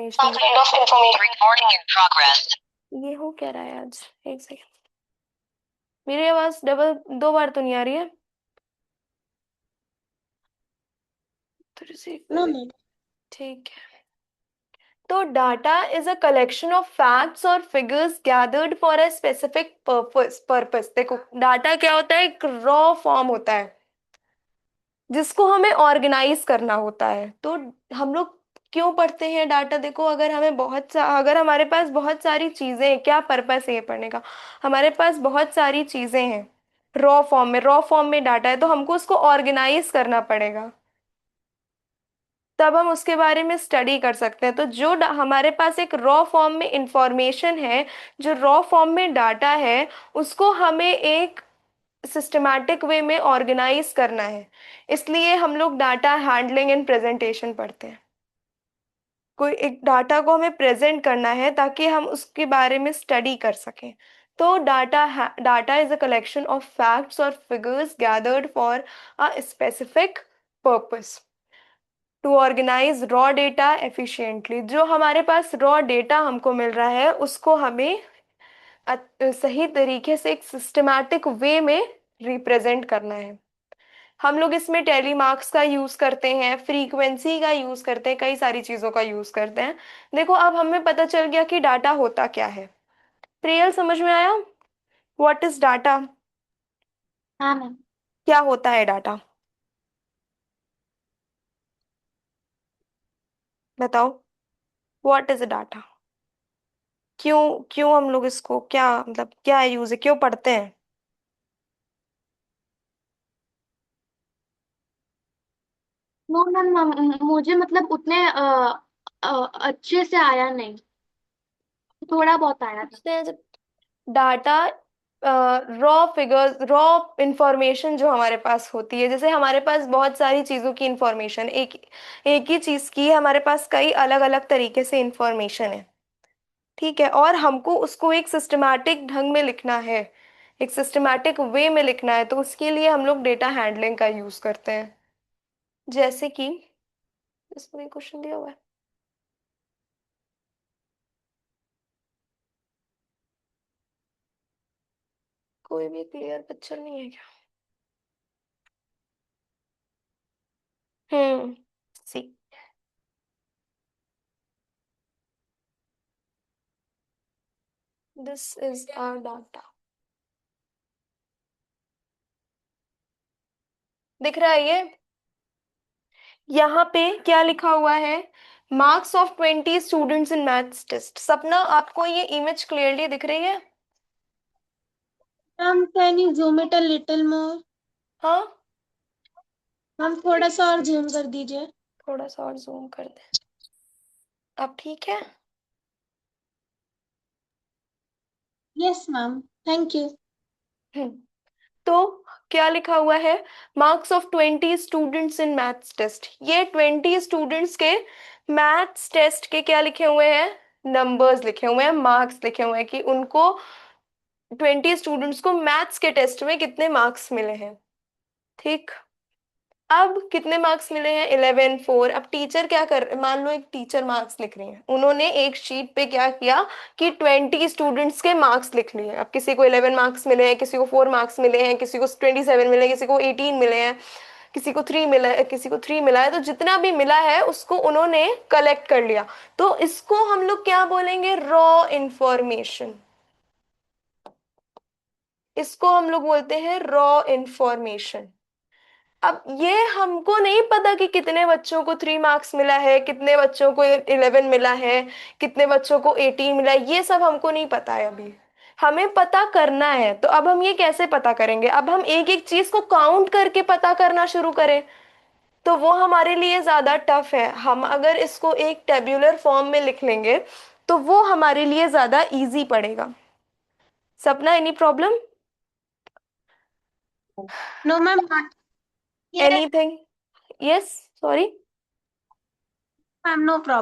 Information. ये हो क्या रहा है आज? एक सेकेंड, मेरी आवाज डबल दो बार तो नहीं आ रही है? थोड़ी सी नो मैम। ठीक है। तो data is a collection of facts और figures gathered for a specific purpose. देखो डाटा क्या होता है, एक रॉ फॉर्म होता है जिसको हमें ऑर्गेनाइज करना होता है। तो हम लोग क्यों पढ़ते हैं डाटा? देखो अगर हमारे पास बहुत सारी चीजें हैं, क्या पर्पस है ये पढ़ने का? हमारे पास बहुत सारी चीजें हैं रॉ फॉर्म में डाटा है, तो हमको उसको ऑर्गेनाइज करना पड़ेगा, तब हम उसके बारे में स्टडी कर सकते हैं। तो हमारे पास एक रॉ फॉर्म में इंफॉर्मेशन है, जो रॉ फॉर्म में डाटा है, उसको हमें एक सिस्टमैटिक वे में ऑर्गेनाइज करना है। इसलिए हम लोग डाटा हैंडलिंग एंड प्रेजेंटेशन पढ़ते हैं। कोई एक डाटा को हमें प्रेजेंट करना है ताकि हम उसके बारे में स्टडी कर सकें। तो data is a collection of facts और figures gathered for a specific purpose to organize raw data efficiently. जो हमारे पास रॉ डेटा हमको मिल रहा है उसको हमें सही तरीके से एक सिस्टमैटिक वे में रिप्रेजेंट करना है। हम लोग इसमें टेली मार्क्स का यूज करते हैं, फ्रीक्वेंसी का यूज करते हैं, कई सारी चीजों का यूज करते हैं। देखो अब हमें पता चल गया कि डाटा होता क्या है। प्रियल समझ में आया? What is data? हाँ मैम। क्या होता है डाटा? बताओ, व्हाट इज डाटा? क्यों क्यों हम लोग इसको, क्या मतलब, क्या यूज है, क्यों पढ़ते हैं? नो मैम, मुझे मतलब उतने अच्छे से आया नहीं, थोड़ा बहुत आया था। पूछते हैं जब डाटा, रॉ इंफॉर्मेशन जो हमारे पास होती है, जैसे हमारे पास बहुत सारी चीजों की इंफॉर्मेशन, एक एक ही चीज की हमारे पास कई अलग अलग तरीके से इंफॉर्मेशन है। ठीक है, और हमको उसको एक सिस्टमैटिक ढंग में लिखना है, एक सिस्टमैटिक वे में लिखना है, तो उसके लिए हम लोग डेटा हैंडलिंग का यूज करते हैं। जैसे कि इसमें क्वेश्चन दिया हुआ है, कोई भी क्लियर पिक्चर नहीं है क्या? सी, दिस इज आवर डाटा। दिख रहा है ये? यहाँ पे क्या लिखा हुआ है? Marks of 20 students in maths test. Sapna, आपको ये इमेज क्लियरली दिख रही है? Ma'am can you zoom it a little more? हाँ, मैम थोड़ा सा और जूम कर दीजिए। थोड़ा सा और जूम कर दे। अब ठीक है? Yes ma'am, thank you. Hmm. तो क्या लिखा हुआ है? Marks of 20 students in maths test. ये 20 स्टूडेंट्स के मैथ्स टेस्ट के क्या लिखे हुए हैं? नंबर्स लिखे हुए हैं, मार्क्स लिखे हुए हैं कि उनको 20 स्टूडेंट्स को मैथ्स के टेस्ट में कितने मार्क्स मिले हैं। ठीक, अब कितने मार्क्स मिले हैं? 11 4। अब टीचर क्या कर, मान लो एक टीचर मार्क्स लिख रही है, उन्होंने एक शीट पे क्या किया कि 20 स्टूडेंट्स के मार्क्स लिख लिए। अब किसी को 11 मार्क्स मिले हैं, किसी को 4 मार्क्स मिले हैं, किसी को 27 मिले हैं, किसी को 18 मिले हैं, किसी को 3 मिला है, किसी को 3 मिला है। तो जितना भी मिला है उसको उन्होंने कलेक्ट कर लिया। तो इसको हम लोग क्या बोलेंगे? Raw information. इसको हम लोग बोलते हैं रॉ इंफॉर्मेशन। अब ये हमको नहीं पता कि कितने बच्चों को 3 मार्क्स मिला है, कितने बच्चों को 11 मिला है, कितने बच्चों को 18 मिला है, ये सब हमको नहीं पता है अभी। हमें पता करना है। तो अब हम ये कैसे पता करेंगे? अब हम एक एक चीज को काउंट करके पता करना शुरू करें तो वो हमारे लिए ज्यादा टफ है। हम अगर इसको एक टेब्यूलर फॉर्म में लिख लेंगे तो वो हमारे लिए ज्यादा इजी पड़ेगा। Sapna, any problem? No ma'am, ये anything? Yes, sorry. Ma'am no problem.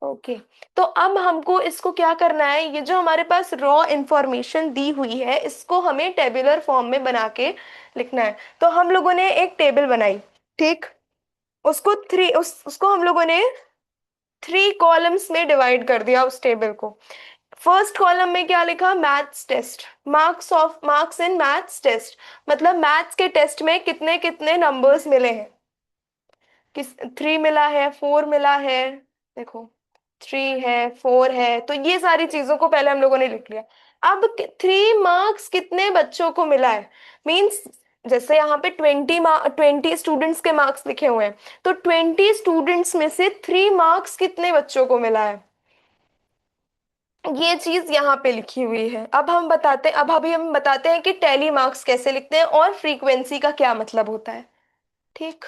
Okay, तो अब हमको इसको क्या करना है? ये जो हमारे पास रॉ इंफॉर्मेशन दी हुई है इसको हमें टेबुलर फॉर्म में बना के लिखना है। तो हम लोगों ने एक टेबल बनाई, ठीक, उसको उसको हम लोगों ने 3 कॉलम्स में डिवाइड कर दिया उस टेबल को। फर्स्ट कॉलम में क्या लिखा, maths test, marks in maths test, मतलब मैथ्स के टेस्ट में कितने कितने नंबर्स मिले हैं। किस 3 मिला है, 4 मिला है, देखो 3 है, 4 है, तो ये सारी चीजों को पहले हम लोगों ने लिख लिया। अब 3 मार्क्स कितने बच्चों को मिला है, मीन्स जैसे यहाँ पे 20 स्टूडेंट्स के मार्क्स लिखे हुए हैं, तो 20 स्टूडेंट्स में से 3 मार्क्स कितने बच्चों को मिला है, ये चीज यहाँ पे लिखी हुई है। अब अभी हम बताते हैं कि टैली मार्क्स कैसे लिखते हैं और फ्रीक्वेंसी का क्या मतलब होता है। ठीक।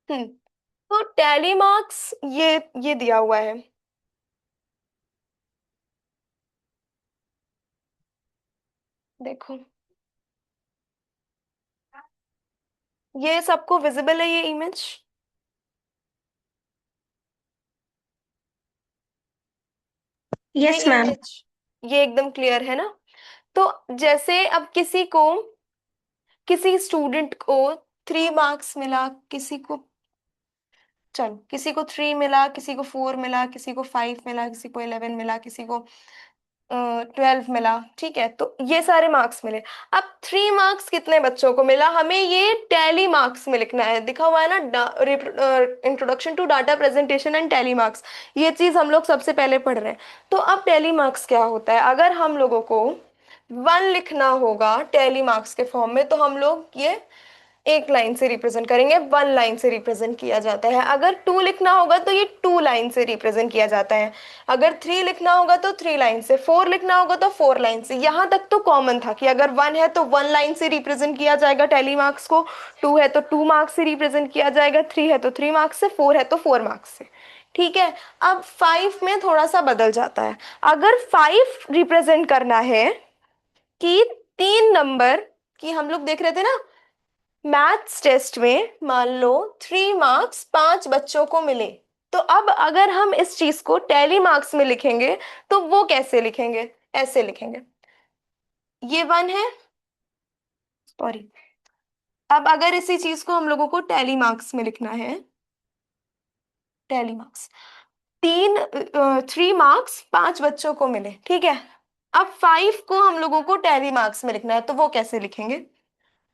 हम्म। तो टैली मार्क्स ये दिया हुआ है, देखो ये सबको विजिबल है ये इमेज, ये यस मैम। इमेज, ये एकदम क्लियर है ना। तो जैसे अब किसी स्टूडेंट को 3 मार्क्स मिला, किसी को 3 मिला, किसी को 4 मिला, किसी को 5 मिला, किसी को 11 मिला, किसी को 12 मिला, ठीक है, तो ये सारे मार्क्स मिले। अब 3 मार्क्स कितने बच्चों को मिला, हमें ये टैली मार्क्स में लिखना है, दिखा हुआ है ना, introduction to data presentation and tally marks, ये चीज हम लोग सबसे पहले पढ़ रहे हैं। तो अब टैली मार्क्स क्या होता है, अगर हम लोगों को 1 लिखना होगा टैली मार्क्स के फॉर्म में, तो हम लोग ये एक लाइन से रिप्रेजेंट करेंगे, 1 लाइन से रिप्रेजेंट किया जाता है। अगर 2 लिखना होगा तो ये 2 लाइन से रिप्रेजेंट किया जाता है। अगर 3 लिखना होगा तो 3 लाइन से, 4 लिखना होगा तो 4 लाइन से। यहाँ तक तो कॉमन था कि अगर 1 है तो 1 लाइन से रिप्रेजेंट किया जाएगा टेली मार्क्स को, 2 है तो 2 मार्क्स से रिप्रेजेंट किया जाएगा, 3 है तो 3 मार्क्स से, 4 है तो 4 मार्क्स से। ठीक है। अब 5 में थोड़ा सा बदल जाता है। अगर 5 रिप्रेजेंट करना है कि 3 नंबर की, हम लोग देख रहे थे ना मैथ्स टेस्ट में, मान लो 3 मार्क्स 5 बच्चों को मिले, तो अब अगर हम इस चीज को टैली मार्क्स में लिखेंगे तो वो कैसे लिखेंगे, ऐसे लिखेंगे, ये 1 है, सॉरी। अब अगर इसी चीज को हम लोगों को टैली मार्क्स में लिखना है, टैली मार्क्स, 3 मार्क्स 5 बच्चों को मिले, ठीक है। अब 5 को हम लोगों को टैली मार्क्स में लिखना है, तो वो कैसे लिखेंगे,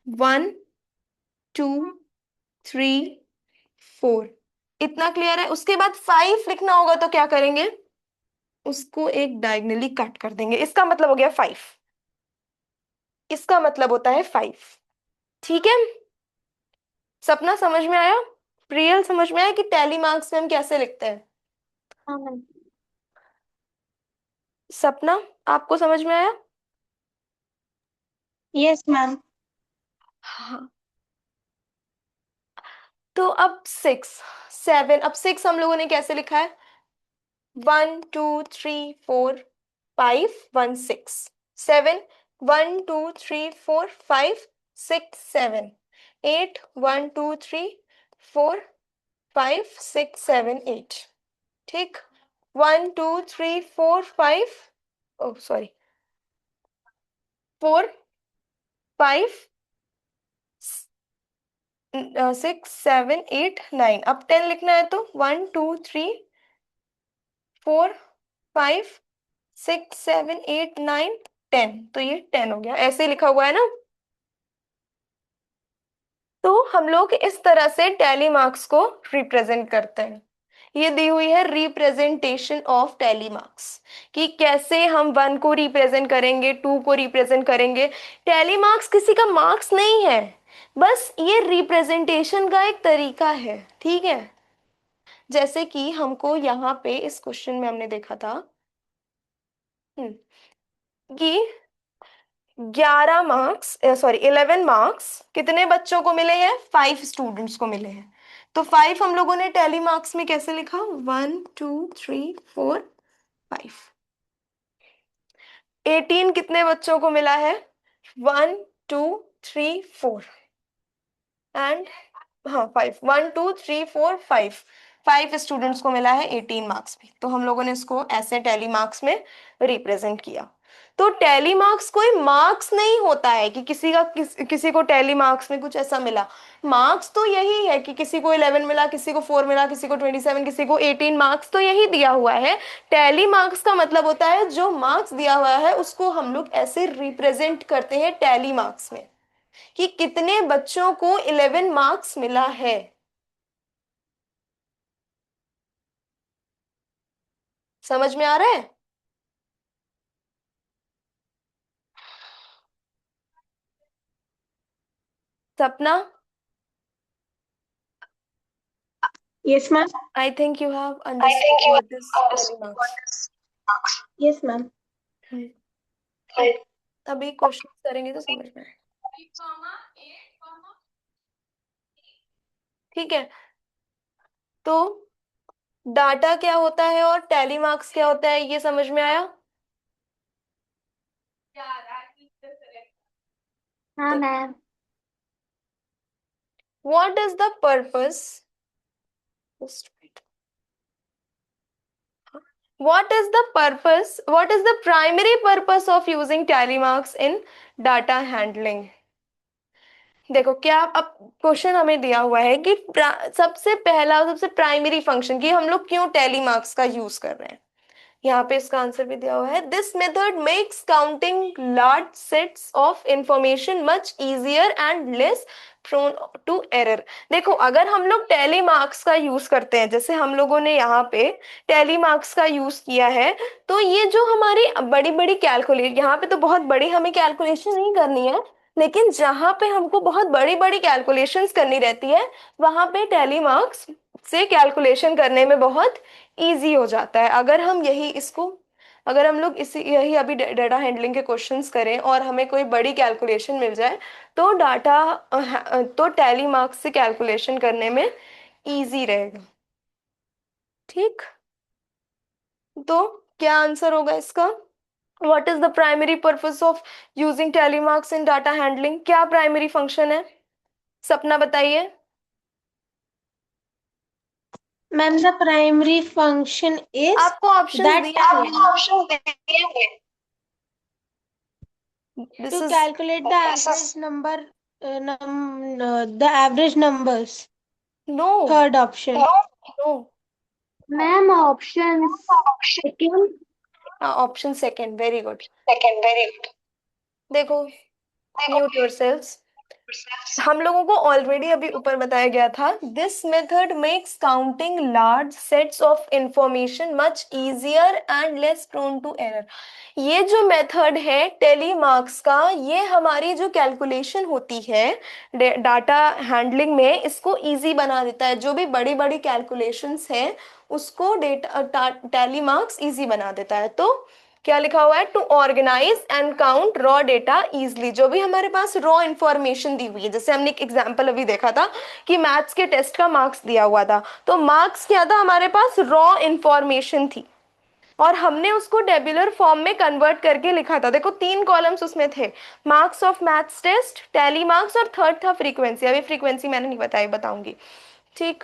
1 2 3 4, इतना क्लियर है। उसके बाद 5 लिखना होगा तो क्या करेंगे, उसको एक डायगनली कट कर देंगे, इसका मतलब हो गया 5, इसका मतलब होता है 5। ठीक है। सपना समझ में आया, प्रियल समझ में आया कि टैली मार्क्स में हम कैसे लिखते हैं। हाँ मैम। सपना, आपको समझ में आया। Yes ma'am. हाँ। तो अब 6 7, अब 6 हम लोगों ने कैसे लिखा है, 1 2 3 4 5 1 6, 7 1 2 3 4 5 6 7 8 1 2 3 4 5 6 7 8, ठीक। 1 2 3 4 5, ओ सॉरी, 4 5 6 7 8 9, अब 10 लिखना है तो 1 2 3 4 5 6 7 8 9 10, तो ये 10 हो गया, ऐसे ही लिखा हुआ है ना। तो हम लोग इस तरह से टैली मार्क्स को रिप्रेजेंट करते हैं। ये दी हुई है रिप्रेजेंटेशन ऑफ टैली मार्क्स, कि कैसे हम 1 को रिप्रेजेंट करेंगे, 2 को रिप्रेजेंट करेंगे। टैली मार्क्स किसी का मार्क्स नहीं है, बस ये रिप्रेजेंटेशन का एक तरीका है, ठीक है। जैसे कि हमको यहाँ पे इस क्वेश्चन में हमने देखा था हम्म, कि 11 मार्क्स, सॉरी 11 मार्क्स कितने बच्चों को मिले हैं, 5 स्टूडेंट्स को मिले हैं। तो 5 हम लोगों ने टैली मार्क्स में कैसे लिखा, 1 2 3 4 5। 18 कितने बच्चों को मिला है, 1 2 3 4 एंड, हाँ 5, 1 2 3 4 5, 5 स्टूडेंट्स को मिला है 18 मार्क्स में, तो हम लोगों ने इसको ऐसे टैली मार्क्स में रिप्रेजेंट किया। तो टैली मार्क्स कोई मार्क्स नहीं होता है कि किसी को टैली मार्क्स में कुछ ऐसा मिला। मार्क्स तो यही है कि किसी को 11 मिला, किसी को 4 मिला, किसी को 27, किसी को 18 मार्क्स, तो यही दिया हुआ है। टैली मार्क्स का मतलब होता है जो मार्क्स दिया हुआ है उसको हम लोग ऐसे रिप्रेजेंट करते हैं टैली मार्क्स में, कि कितने बच्चों को 11 मार्क्स मिला है। समझ में आ रहा है? सपना, Yes, ma'am. I think you have I understood think you what is tally understood what marks. is marks. Yes, ma'am. Right. अभी क्वेश्चन करेंगे तो समझ में आएगा। ठीक है, तो डाटा क्या होता है और टैली मार्क्स क्या होता है ये समझ में आया? हाँ ma'am. What is the purpose, what is the primary purpose of using tally marks in data handling? देखो क्या अब क्वेश्चन हमें दिया हुआ है कि सबसे पहला सबसे प्राइमरी फंक्शन कि हम लोग क्यों टैली मार्क्स का यूज कर रहे हैं, यहाँ पे इसका आंसर भी दिया हुआ है। This method makes counting large sets of information much easier and less prone to error. देखो अगर हम लोग टैली मार्क्स का यूज करते हैं, जैसे हम लोगों ने यहाँ पे टैली मार्क्स का यूज किया है, तो ये जो हमारी बड़ी बड़ी कैलकुलेट, यहाँ पे तो बहुत बड़ी हमें कैलकुलेशन नहीं करनी है, लेकिन जहां पे हमको बहुत बड़ी बड़ी कैलकुलेशंस करनी रहती है वहां पे टैली मार्क्स से कैलकुलेशन करने में बहुत इजी हो जाता है। अगर हम लोग इसी यही अभी डाटा हैंडलिंग के क्वेश्चंस करें और हमें कोई बड़ी कैलकुलेशन मिल जाए, तो तो टैली मार्क्स से कैलकुलेशन करने में इजी रहेगा। ठीक, तो क्या आंसर होगा इसका? What is the primary purpose of using tally marks in data handling? क्या प्राइमरी फंक्शन है? सपना बताइए। Ma'am, the primary function is आपको ऑप्शंस that दिए हुए आपको हैं, ऑप्शन दिए हुए this to is calculate the average number, the average numbers. No, Third option. No, Ma'am, options. Second. Option second, very good. Second, very good. देखो, mute yourselves. हम लोगों को ऑलरेडी अभी ऊपर बताया गया था, this method makes counting large sets of information much easier and less prone to error. ये जो मेथड है टेली मार्क्स का, ये हमारी जो कैलकुलेशन होती है डाटा हैंडलिंग में, इसको इजी बना देता है। जो भी बड़ी बड़ी कैलकुलेशंस है उसको डेटा टैली मार्क्स इजी बना देता है। तो क्या लिखा हुआ है? To organise and count raw data easily. जो भी हमारे पास रॉ इंफॉर्मेशन दी हुई है, जैसे हमने एक एग्जांपल अभी देखा था कि मैथ्स के टेस्ट का मार्क्स दिया हुआ था, तो मार्क्स क्या था? हमारे पास रॉ इंफॉर्मेशन थी और हमने उसको टेबुलर फॉर्म में कन्वर्ट करके लिखा था। देखो 3 कॉलम्स उसमें थे, marks of maths test, tally marks, और थर्ड था फ्रीक्वेंसी। अभी फ्रीक्वेंसी मैंने नहीं बताई, बताऊंगी। ठीक,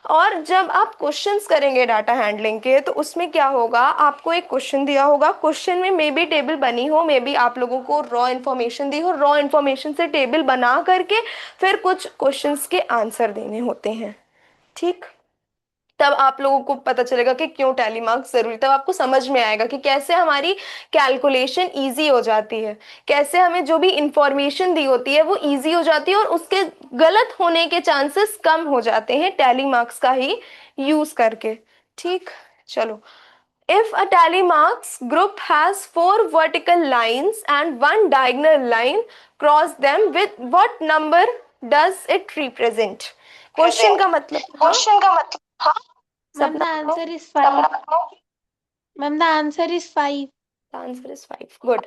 और जब आप क्वेश्चंस करेंगे डाटा हैंडलिंग के, तो उसमें क्या होगा, आपको एक क्वेश्चन दिया होगा, क्वेश्चन में मे बी टेबल बनी हो, मे बी आप लोगों को रॉ इन्फॉर्मेशन दी हो, रॉ इन्फॉर्मेशन से टेबल बना करके फिर कुछ क्वेश्चंस के आंसर देने होते हैं। ठीक, तब आप लोगों को पता चलेगा कि क्यों टैली मार्क्स जरूरी, तब आपको समझ में आएगा कि कैसे हमारी कैलकुलेशन इजी हो जाती है, कैसे हमें जो भी इंफॉर्मेशन दी होती है वो इजी हो जाती है और उसके गलत होने के चांसेस कम हो जाते हैं टैली मार्क्स का ही यूज करके। ठीक, चलो। If a tally marks group has 4 vertical lines and 1 diagonal line cross them, with what number does it represent? Question का मतलब, हाँ Question का मतलब, हाँ? Ma'am, सपना the बताओ। answer is 5. Ma'am, the answer is 5. Answer is 5, good.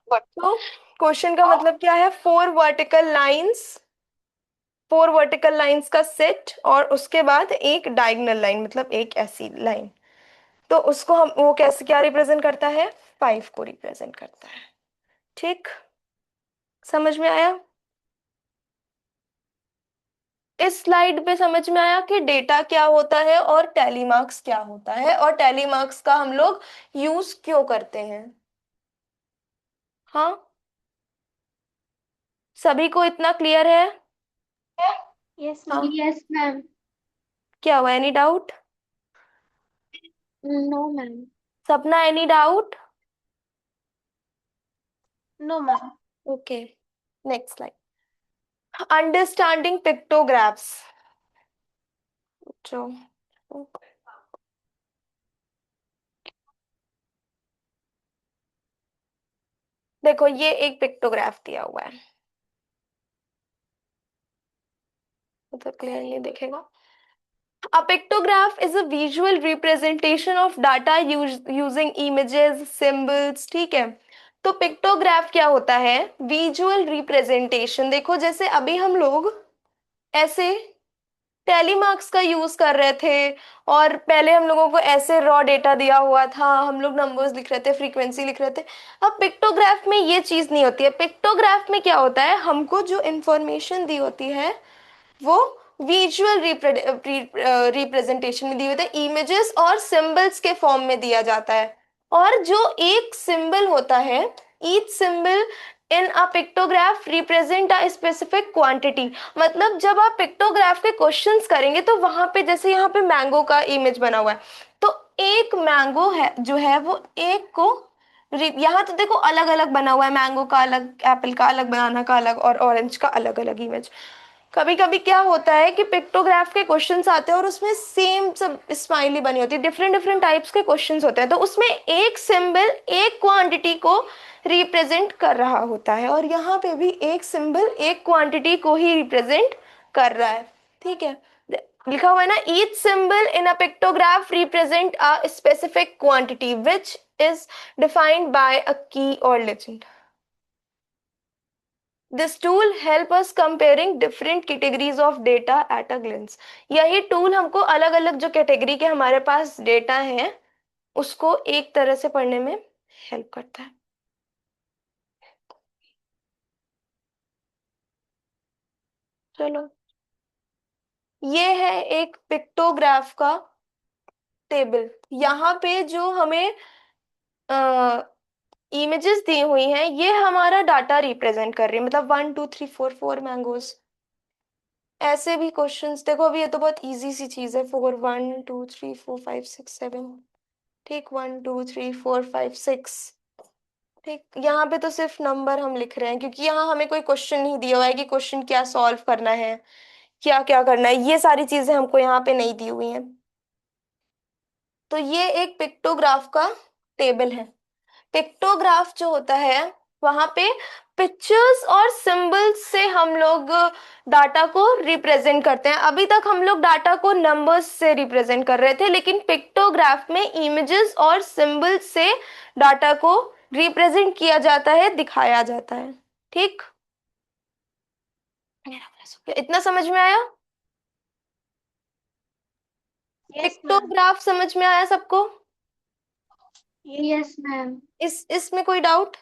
Good. तो question का मतलब क्या है? 4 वर्टिकल लाइंस का सेट और उसके बाद एक डायगोनल लाइन, मतलब एक ऐसी लाइन, तो उसको हम वो कैसे क्या रिप्रेजेंट करता है? 5 को रिप्रेजेंट करता है। ठीक, समझ में आया? इस स्लाइड पे समझ में आया कि डेटा क्या होता है और टैली मार्क्स क्या होता है और टैली मार्क्स का हम लोग यूज क्यों करते हैं? हाँ, सभी को इतना क्लियर है? यस हाँ, मैम। Yes ma'am. क्या हुआ, any doubt? No ma'am. Sapna, any doubt? No ma'am. Okay, next slide. Understanding pictographs. जो देखो, ये एक पिक्टोग्राफ दिया हुआ है, मतलब क्लियरली दिखेगा। A pictograph is a visual representation of data using images, symbols, ठीक है। तो पिक्टोग्राफ क्या होता है? Visual representation. देखो, जैसे अभी हम लोग ऐसे टेलीमार्क्स का यूज कर रहे थे, और पहले हम लोगों को ऐसे रॉ डेटा दिया हुआ था, हम लोग नंबर्स लिख रहे थे, फ्रीक्वेंसी लिख रहे थे। अब पिक्टोग्राफ में ये चीज नहीं होती है। पिक्टोग्राफ में क्या होता है, हमको जो इंफॉर्मेशन दी होती है वो विजुअल रिप्रेजेंटेशन में दिए होते हैं, इमेजेस और सिंबल्स के फॉर्म में दिया जाता है। और जो एक सिंबल होता है, each symbol in a pictograph represent a specific quantity. मतलब जब आप पिक्टोग्राफ के क्वेश्चंस करेंगे तो वहां पे, जैसे यहाँ पे मैंगो का इमेज बना हुआ है, तो एक मैंगो है जो है वो एक को, यहाँ तो देखो अलग अलग बना हुआ है, मैंगो का अलग, एप्पल का अलग, बनाना का अलग, और ऑरेंज का अलग अलग इमेज। कभी कभी क्या होता है कि पिक्टोग्राफ के क्वेश्चंस आते हैं और उसमें सेम सब स्माइली बनी होती है, डिफरेंट डिफरेंट टाइप्स के क्वेश्चंस होते हैं, तो उसमें एक सिंबल एक क्वांटिटी को रिप्रेजेंट कर रहा होता है, और यहाँ पे भी एक सिंबल एक क्वांटिटी को ही रिप्रेजेंट कर रहा है। ठीक है, लिखा हुआ है ना, each symbol in a pictograph represent a specific quantity which is defined by a key और legend. This tool help us comparing different categories of data at a glance। यही टूल हमको अलग अलग जो कैटेगरी के हमारे पास डेटा है उसको एक तरह से पढ़ने में हेल्प करता है। चलो, ये है एक पिक्टोग्राफ का टेबल। यहाँ पे जो हमें इमेजेस दी हुई हैं ये हमारा डाटा रिप्रेजेंट कर रही है, मतलब 1 2 3 4, 4 मैंगोज। ऐसे भी क्वेश्चंस देखो, अभी ये तो बहुत इजी सी चीज है, 4 1 2 3 4 5 6 7। ठीक, 1 2 3 4 5 6। ठीक, यहाँ पे तो सिर्फ नंबर हम लिख रहे हैं क्योंकि यहाँ हमें कोई क्वेश्चन नहीं दिया हुआ है कि क्वेश्चन क्या सॉल्व करना है, क्या क्या करना है, ये सारी चीजें हमको यहाँ पे नहीं दी हुई हैं। तो ये एक पिक्टोग्राफ का टेबल है। पिक्टोग्राफ जो होता है वहां पे पिक्चर्स और सिंबल्स से हम लोग डाटा को रिप्रेजेंट करते हैं। अभी तक हम लोग डाटा को नंबर्स से रिप्रेजेंट कर रहे थे, लेकिन पिक्टोग्राफ में इमेजेस और सिंबल्स से डाटा को रिप्रेजेंट किया जाता है, दिखाया जाता है। ठीक, इतना समझ में आया? Yes ma'am. पिक्टोग्राफ समझ में आया सबको? Yes ma'am. इसमें कोई doubt?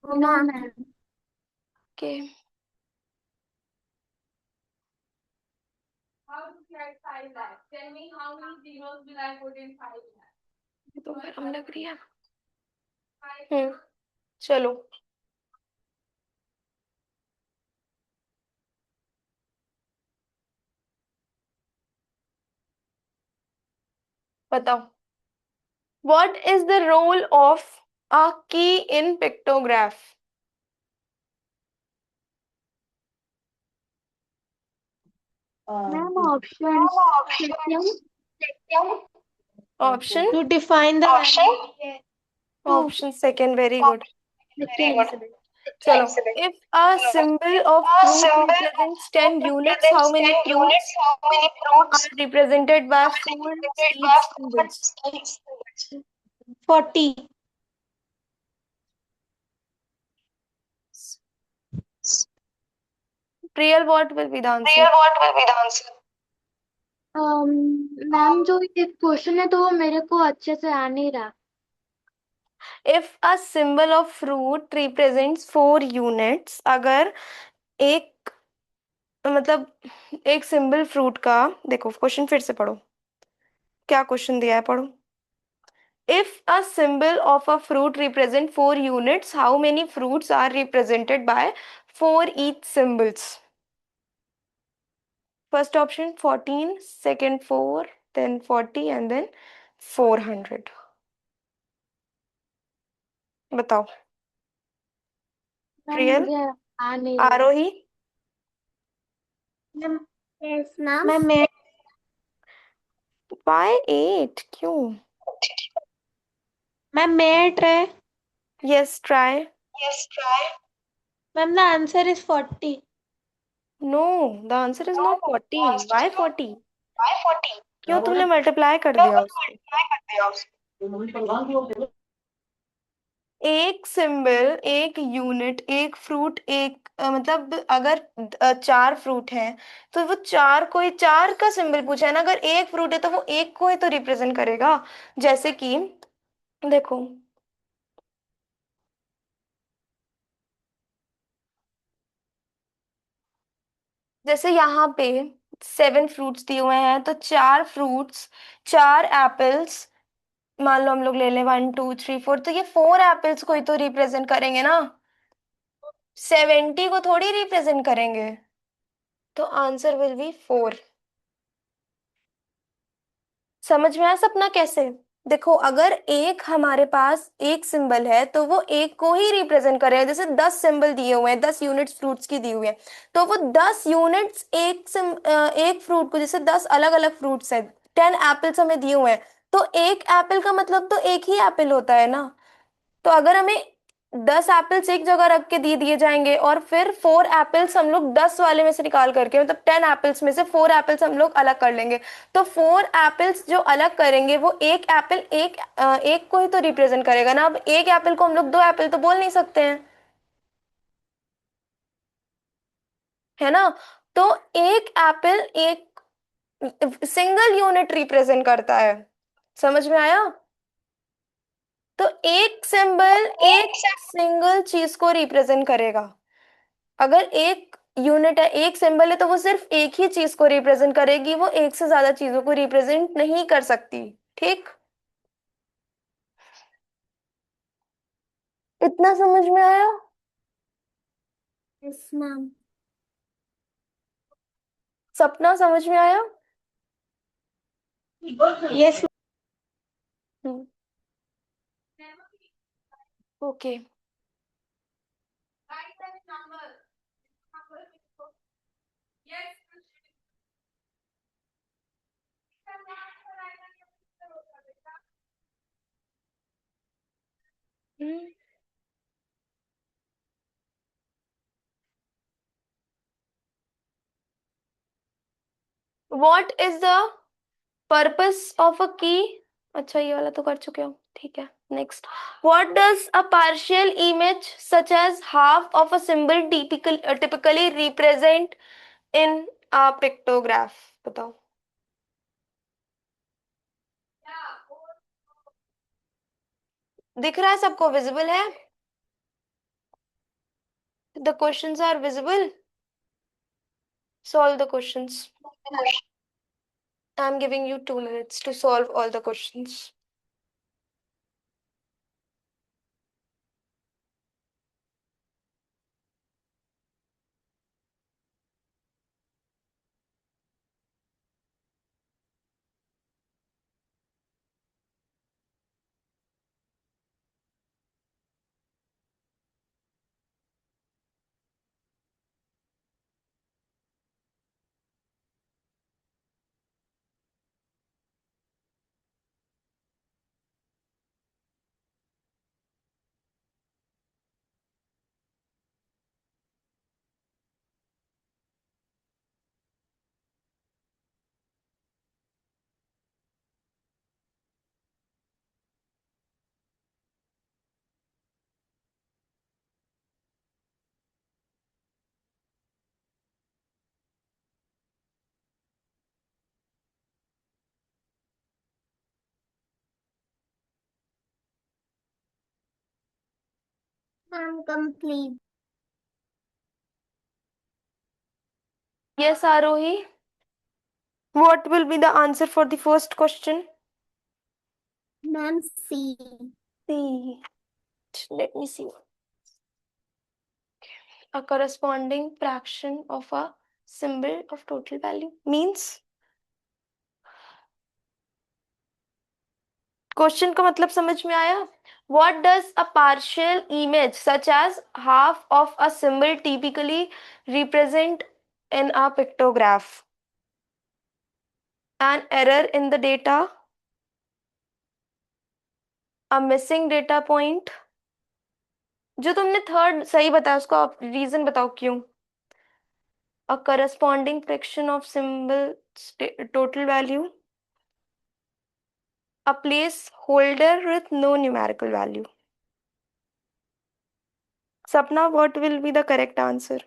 No ma'am. Okay, How to write 5 lakh? Tell me how many zeros will I put in 5 lakh? ये तो गरम लग रही है। चलो, बताओ, what is the role of a key in pictograph? Ma'am option second option, to define the two option second, very good. Second चलो, if a symbol of fruit represents 10 units, how many fruits are represented by 4 each symbols? 40। Real, what will be the answer? Ma'am जो ये question है तो वो मेरे को अच्छे से आ नहीं रहा। If a symbol of fruit represents 4 units, अगर एक, मतलब एक सिंबल फ्रूट का, देखो क्वेश्चन फिर से पढ़ो, क्या क्वेश्चन दिया है, पढ़ो। If a symbol of a fruit represent 4 units, how many fruits are represented by 4 each symbols? First option 14, second 4, then 40 and then 400. बताओ। मैम प्रियल, मुझे आ नहीं रहा है। आरोही। मैम यस मैम मैं बाय 8 क्यों? मैम मैं try yes try. Yes try ma'am the answer is 40। No, the answer is no not the 40। Answer why is not 40? 540। क्यों तुमने मल्टीप्लाई कर क्यों दिया तुम उसको? ट्राई करते हो एक सिंबल, एक यूनिट, एक फ्रूट, एक मतलब अगर 4 फ्रूट हैं तो वो चार, कोई चार का सिंबल पूछा है ना, अगर एक फ्रूट है तो वो एक को ही तो रिप्रेजेंट करेगा। जैसे कि देखो, जैसे यहाँ पे 7 फ्रूट्स दिए हुए हैं तो 4 फ्रूट्स, 4 एप्पल्स, मान लो हम लोग ले लें 1 2 3 4, तो ये 4 एप्पल्स को ही तो रिप्रेजेंट करेंगे ना, 70 को थोड़ी रिप्रेजेंट करेंगे। तो आंसर विल बी 4। समझ में आया सपना कैसे? देखो, अगर एक हमारे पास एक सिंबल है तो वो एक को ही रिप्रेजेंट करेगा। जैसे 10 सिंबल दिए हुए हैं, 10 यूनिट्स फ्रूट्स की दी हुई है, तो वो 10 यूनिट्स एक फ्रूट को, जैसे 10 अलग अलग फ्रूट्स है, 10 एप्पल्स हमें दिए हुए हैं, तो एक एप्पल का मतलब तो एक ही एप्पल होता है ना। तो अगर हमें 10 एप्पल्स एक जगह रख के दे दिए जाएंगे और फिर 4 एप्पल्स हम लोग 10 वाले में से निकाल करके, मतलब 10 एप्पल्स में से 4 एप्पल्स हम लोग अलग कर लेंगे, तो 4 एप्पल्स जो अलग करेंगे वो एक एप्पल एक को ही तो रिप्रेजेंट करेगा ना। अब एक एप्पल को हम लोग 2 एप्पल तो बोल नहीं सकते हैं, है ना। तो एक एप्पल एक सिंगल यूनिट रिप्रेजेंट करता है। समझ में आया? तो एक सिंबल एक सिंगल चीज को रिप्रेजेंट करेगा। अगर एक यूनिट है, एक सिंबल है, तो वो सिर्फ एक ही चीज को रिप्रेजेंट करेगी, वो एक से ज्यादा चीजों को रिप्रेजेंट नहीं कर सकती। ठीक, इतना समझ में आया? Yes ma'am. सपना समझ में आया? Yes hmm. Okay. What is the purpose of a की? अच्छा, ये वाला तो कर चुके हो, ठीक है। Next, what does a partial image such as half of a symbol typically represent in a pictograph? बताओ। दिख रहा है सबको? विजिबल है? The questions are visible? Solve the questions. I'm giving you 2 minutes to solve all the questions. Ma'am complete. Yes, Arohi. What will be the answer for the first question? Ma'am C. C. Let me see. A corresponding fraction of a symbol of total value means, question का मतलब समझ में आया? What does a partial image such as half of a symbol typically represent in a pictograph? An error in the data, a missing data point. जो तुमने third सही बताया उसको आप रीजन बताओ क्यों? A corresponding fraction of symbol total value, a placeholder with no numerical value. Sapna, what will be the correct answer?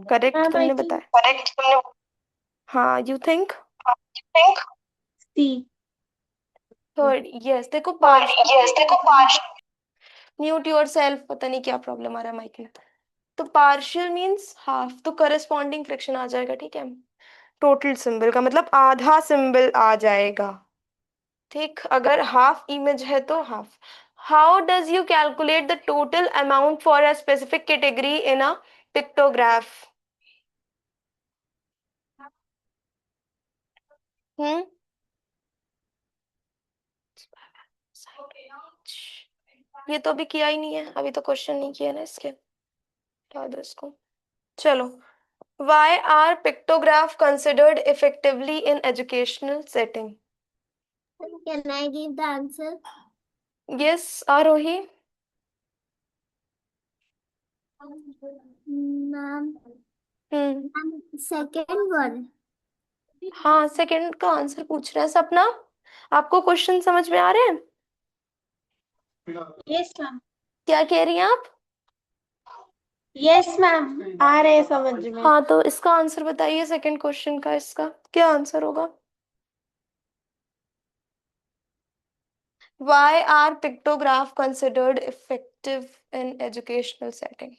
Correct ma'am I तुमने think बताया, करेक्ट तुमने, हाँ you think C. Third? Yes देखो third partial, yes देखो partial. Mute yourself, पता नहीं क्या problem आ रहा है माइक में। तो पार्शियल मीन्स हाफ, तो करस्पॉन्डिंग फ्रैक्शन आ जाएगा, ठीक है। टोटल सिंबल का मतलब आधा सिंबल आ जाएगा, ठीक। अगर हाफ इमेज है तो half. How does you calculate the total amount for a specific category in a pictograph? Hmm, ये तो अभी किया ही नहीं है, अभी तो क्वेश्चन नहीं किया ना इसके, हटा दो इसको। चलो, why are pictograph considered effectively in educational setting? Can I give the answer? Yes, Aarohi. Ma'am hmm, second one. हाँ सेकंड का आंसर पूछ रहे हैं सपना। आपको क्वेश्चन समझ में आ रहे हैं? Yes ma'am. क्या कह रही हैं आप? यस मैम आ रहे हैं समझ में। हाँ तो इसका आंसर बताइए, सेकंड क्वेश्चन का इसका क्या आंसर होगा? Why are pictograph considered effective in educational setting?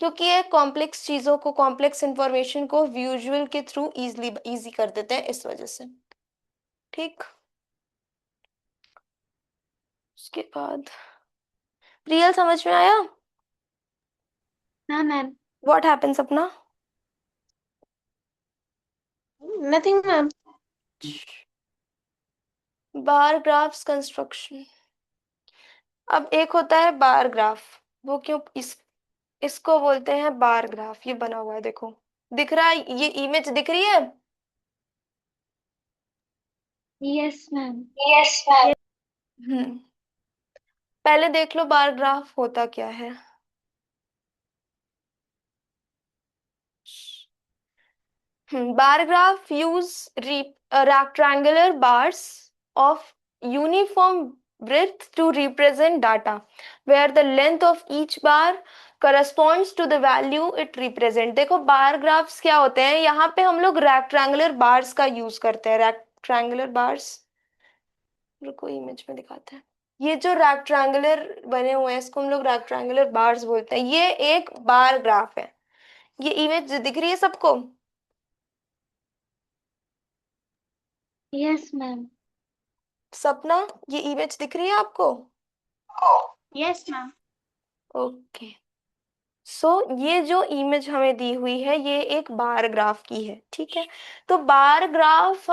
क्योंकि ये कॉम्प्लेक्स चीजों को, कॉम्प्लेक्स इंफॉर्मेशन को विजुअल के थ्रू इजी कर देते हैं, इस वजह से, ठीक। उसके बाद रियल समझ में आया? हाँ मैम। व्हाट हैपेंस अपना? Nothing ma'am. बार ग्राफ्स कंस्ट्रक्शन। अब एक होता है बार ग्राफ, वो क्यों इसको बोलते हैं बार ग्राफ। ये बना हुआ है देखो, दिख रहा है, ये इमेज दिख रही है? Yes ma'am. Yes ma'am. Hmm, पहले देख लो बार ग्राफ होता क्या है। Bar graph use rectangular bars of uniform width to represent data, where the length of each bar corresponds to the value it represent। देखो बार graphs क्या होते हैं, यहाँ पे हम लोग रेक्टेंगुलर बार्स का यूज करते हैं, रेक्टेंगुलर बार्स। रुको इमेज में दिखाते हैं। ये जो रेक्टेंगुलर बने हुए हैं इसको हम लोग रेक्टेंगुलर बार्स बोलते हैं। ये एक बार ग्राफ है। ये इमेज दिख रही है सबको? Yes ma'am. सपना, ये इमेज दिख रही है आपको? Yes ma'am. ओके। सो ये जो इमेज हमें दी हुई है ये एक बार ग्राफ की है, ठीक है। तो बार ग्राफ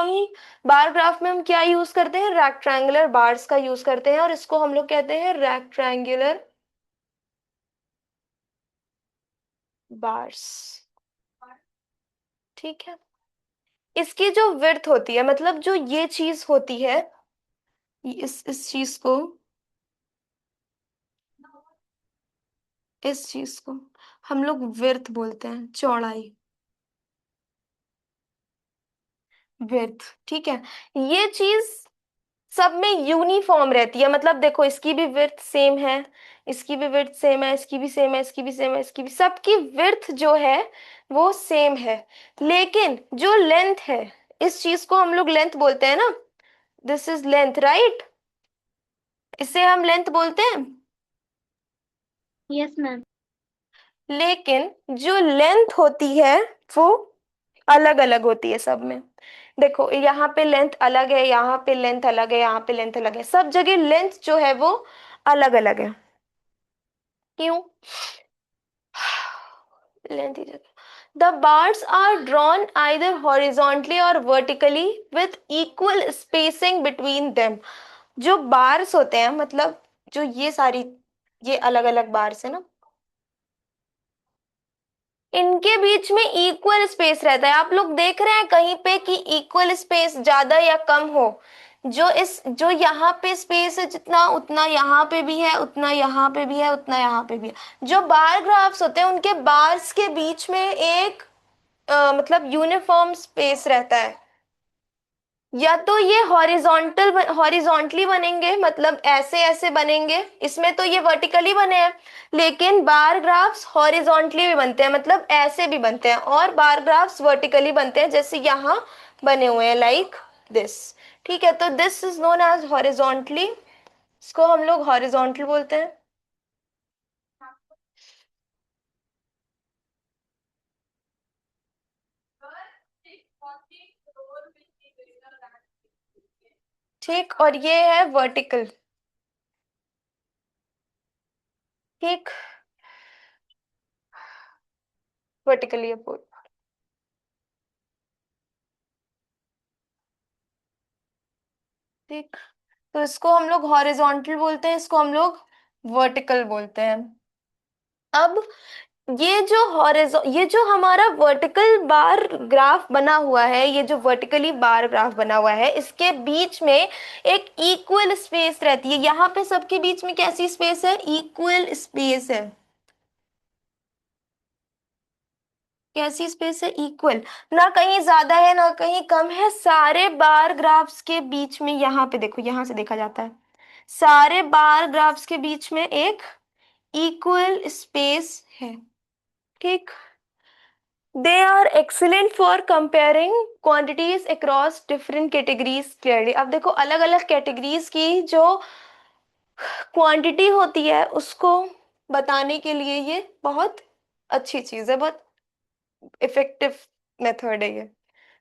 में हम क्या यूज करते हैं? रेक्टेंगुलर बार्स का यूज करते हैं, और इसको हम लोग कहते हैं रेक्टेंगुलर बार्स, ठीक है। इसकी जो विड्थ होती है, मतलब जो ये चीज होती है, इस चीज को, इस चीज को हम लोग विड्थ बोलते हैं, चौड़ाई, विड्थ, ठीक है। ये चीज सब में यूनिफॉर्म रहती है, मतलब देखो इसकी भी विड्थ सेम है, इसकी भी विड्थ सेम है, इसकी भी सेम है, इसकी भी सेम है, इसकी भी, सबकी विड्थ जो है वो सेम है। लेकिन जो लेंथ है, इस चीज को हम लोग लेंथ बोलते हैं ना, दिस इज लेंथ, राइट? इसे हम लेंथ बोलते हैं। Yes ma'am. लेकिन जो लेंथ होती है वो अलग अलग होती है सब में। देखो यहाँ पे लेंथ अलग है, यहाँ पे लेंथ अलग है, यहाँ पे लेंथ अलग है, सब जगह लेंथ जो है वो अलग अलग है। क्यों? लेंथ ही जगह। The bars are drawn either horizontally or vertically with equal spacing between them। जो बार्स होते हैं, मतलब जो ये सारी, ये अलग अलग बार्स है ना, इनके बीच में इक्वल स्पेस रहता है। आप लोग देख रहे हैं कहीं पे कि इक्वल स्पेस ज्यादा या कम हो? जो यहाँ पे स्पेस है जितना, उतना यहाँ पे भी है, उतना यहाँ पे भी है, उतना यहाँ पे भी है। जो बार ग्राफ्स होते हैं उनके बार्स के बीच में एक मतलब यूनिफॉर्म स्पेस रहता है। या तो ये हॉरिजॉन्टली बनेंगे, मतलब ऐसे ऐसे बनेंगे, इसमें तो ये वर्टिकली बने हैं। लेकिन बार ग्राफ्स हॉरिजॉन्टली भी बनते हैं, मतलब ऐसे भी बनते हैं, और बार ग्राफ्स वर्टिकली बनते हैं, जैसे यहाँ बने हुए हैं, लाइक दिस। ठीक है, तो this is known as horizontally, इसको हम लोग हॉरिजॉन्टल बोलते हैं। ठीक, और ये है वर्टिकल। ठीक, वर्टिकली अपोज। ठीक, तो इसको हम लोग हॉरिजॉन्टल बोलते हैं, इसको हम लोग वर्टिकल बोलते हैं। अब ये जो हमारा वर्टिकल बार ग्राफ बना हुआ है, ये जो वर्टिकली बार ग्राफ बना हुआ है, इसके बीच में एक इक्वल स्पेस रहती है। यहाँ पे सबके बीच में कैसी स्पेस है? इक्वल स्पेस है। कैसी स्पेस है? इक्वल। ना कहीं ज्यादा है ना कहीं कम है, सारे बार ग्राफ्स के बीच में, यहाँ पे देखो, यहाँ से देखा जाता है, सारे बार ग्राफ्स के बीच में एक इक्वल स्पेस है। ठीक। They are excellent for comparing quantities across different categories clearly. अब देखो, अलग अलग कैटेगरीज की जो क्वांटिटी होती है उसको बताने के लिए ये बहुत अच्छी चीज है, बहुत इफेक्टिव मेथड है ये।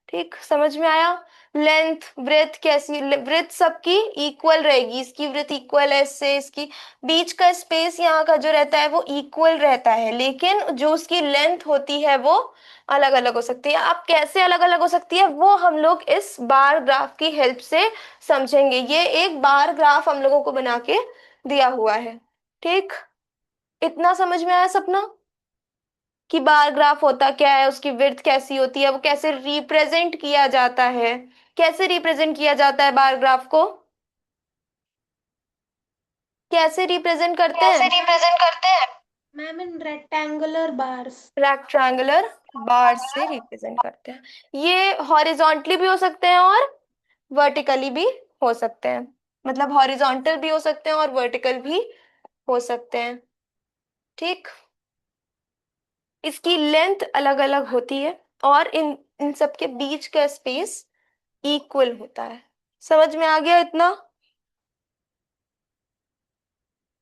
ठीक, समझ में आया? लेंथ ब्रेथ कैसी, ब्रेथ सबकी इक्वल रहेगी, इसकी ब्रेथ इक्वल है इससे, इसकी बीच का स्पेस यहाँ का जो रहता है वो इक्वल रहता है, लेकिन जो उसकी लेंथ होती है वो अलग अलग हो सकती है। अब कैसे अलग अलग हो सकती है वो हम लोग इस बार ग्राफ की हेल्प से समझेंगे। ये एक बार ग्राफ हम लोगों को बना के दिया हुआ है। ठीक, इतना समझ में आया सपना, कि बार ग्राफ होता क्या है, उसकी विड्थ कैसी होती है, वो कैसे रिप्रेजेंट किया जाता है, कैसे रिप्रेजेंट किया जाता है बार ग्राफ को, कैसे रिप्रेजेंट करते कैसे हैं? रिप्रेजेंट करते हैं? Ma'am in rectangular bars. Rectangular bar से रिप्रेजेंट करते हैं। ये हॉरिजॉन्टली भी हो सकते हैं और वर्टिकली भी हो सकते हैं, मतलब हॉरिजॉन्टल भी हो सकते हैं और वर्टिकल भी हो सकते हैं। ठीक, इसकी लेंथ अलग अलग होती है, और इन इन सब के बीच का स्पेस इक्वल होता है। समझ में आ गया इतना?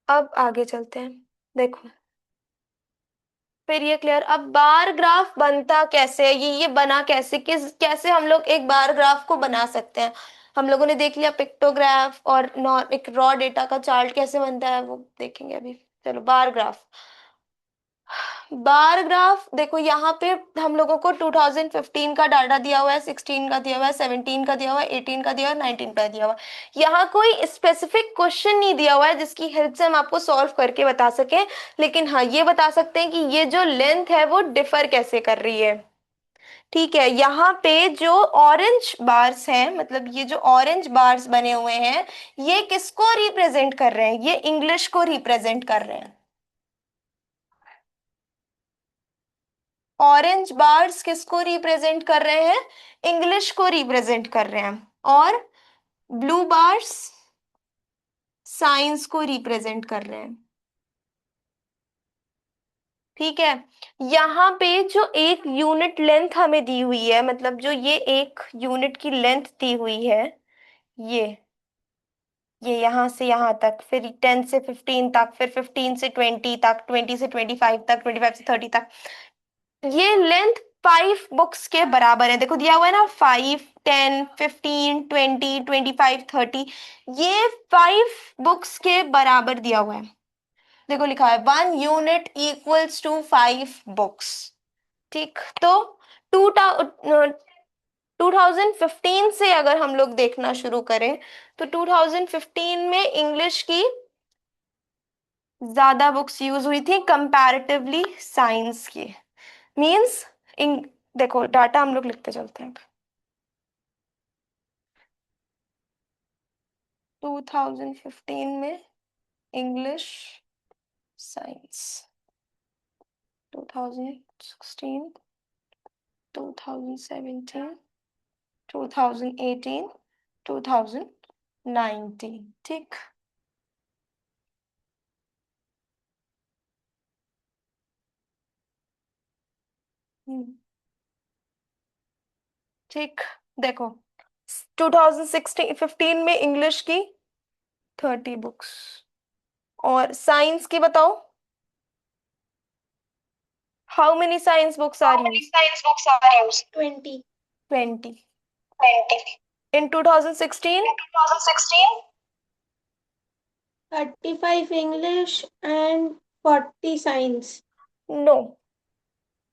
अब आगे चलते हैं। देखो, फिर ये क्लियर। अब बार ग्राफ बनता कैसे है, ये बना कैसे, कैसे हम लोग एक बार ग्राफ को बना सकते हैं? हम लोगों ने देख लिया पिक्टोग्राफ और एक रॉ डेटा का चार्ट कैसे बनता है, वो देखेंगे अभी। चलो, बार ग्राफ। बार ग्राफ देखो, यहाँ पे हम लोगों को 2015 का डाटा दिया हुआ है, 16 का दिया हुआ है, 17 का दिया हुआ है, 18 का दिया हुआ है, 19 का दिया हुआ है। यहाँ कोई स्पेसिफिक क्वेश्चन नहीं दिया हुआ है जिसकी हेल्प से हम आपको सॉल्व करके बता सकें। लेकिन हाँ, ये बता सकते हैं कि ये जो लेंथ है वो डिफर कैसे कर रही है। ठीक है, यहाँ पे जो ऑरेंज बार्स हैं, मतलब ये जो ऑरेंज बार्स बने हुए हैं, ये किसको रिप्रेजेंट कर रहे हैं? ये इंग्लिश को रिप्रेजेंट कर रहे हैं। ऑरेंज बार्स किसको रिप्रेजेंट कर रहे हैं? इंग्लिश को रिप्रेजेंट कर रहे हैं। और ब्लू बार्स साइंस को रिप्रेजेंट कर रहे हैं। ठीक है, यहाँ पे जो एक यूनिट लेंथ हमें दी हुई है, मतलब जो ये एक यूनिट की लेंथ दी हुई है, ये ये यहाँ से यहाँ तक, फिर 10 से 15 तक, फिर 15 से 20 तक, 20 से 25 तक, 25 से 30 तक, ये लेंथ 5 बुक्स के बराबर है। देखो दिया हुआ है ना, 5, 10, 15, 20, 25, 30, ये 5 बुक्स के बराबर दिया हुआ है। देखो लिखा है 1 यूनिट इक्वल्स टू 5 बुक्स। ठीक, तो टू 2015 से अगर हम लोग देखना शुरू करें, तो 2015 में इंग्लिश की ज्यादा बुक्स यूज हुई थी कंपैरेटिवली साइंस की। मींस देखो डाटा हम लोग लिखते चलते हैं। 2015 में इंग्लिश साइंस, 2016, 2017, 2018, 2019। ठीक। हम्म, ठीक। देखो 2016 15 में इंग्लिश की 30 बुक्स, और साइंस की बताओ, how many science books How are many use? science books are used? 20. 20। 20. In 2016? In 2016, 35 English and 40 science. No,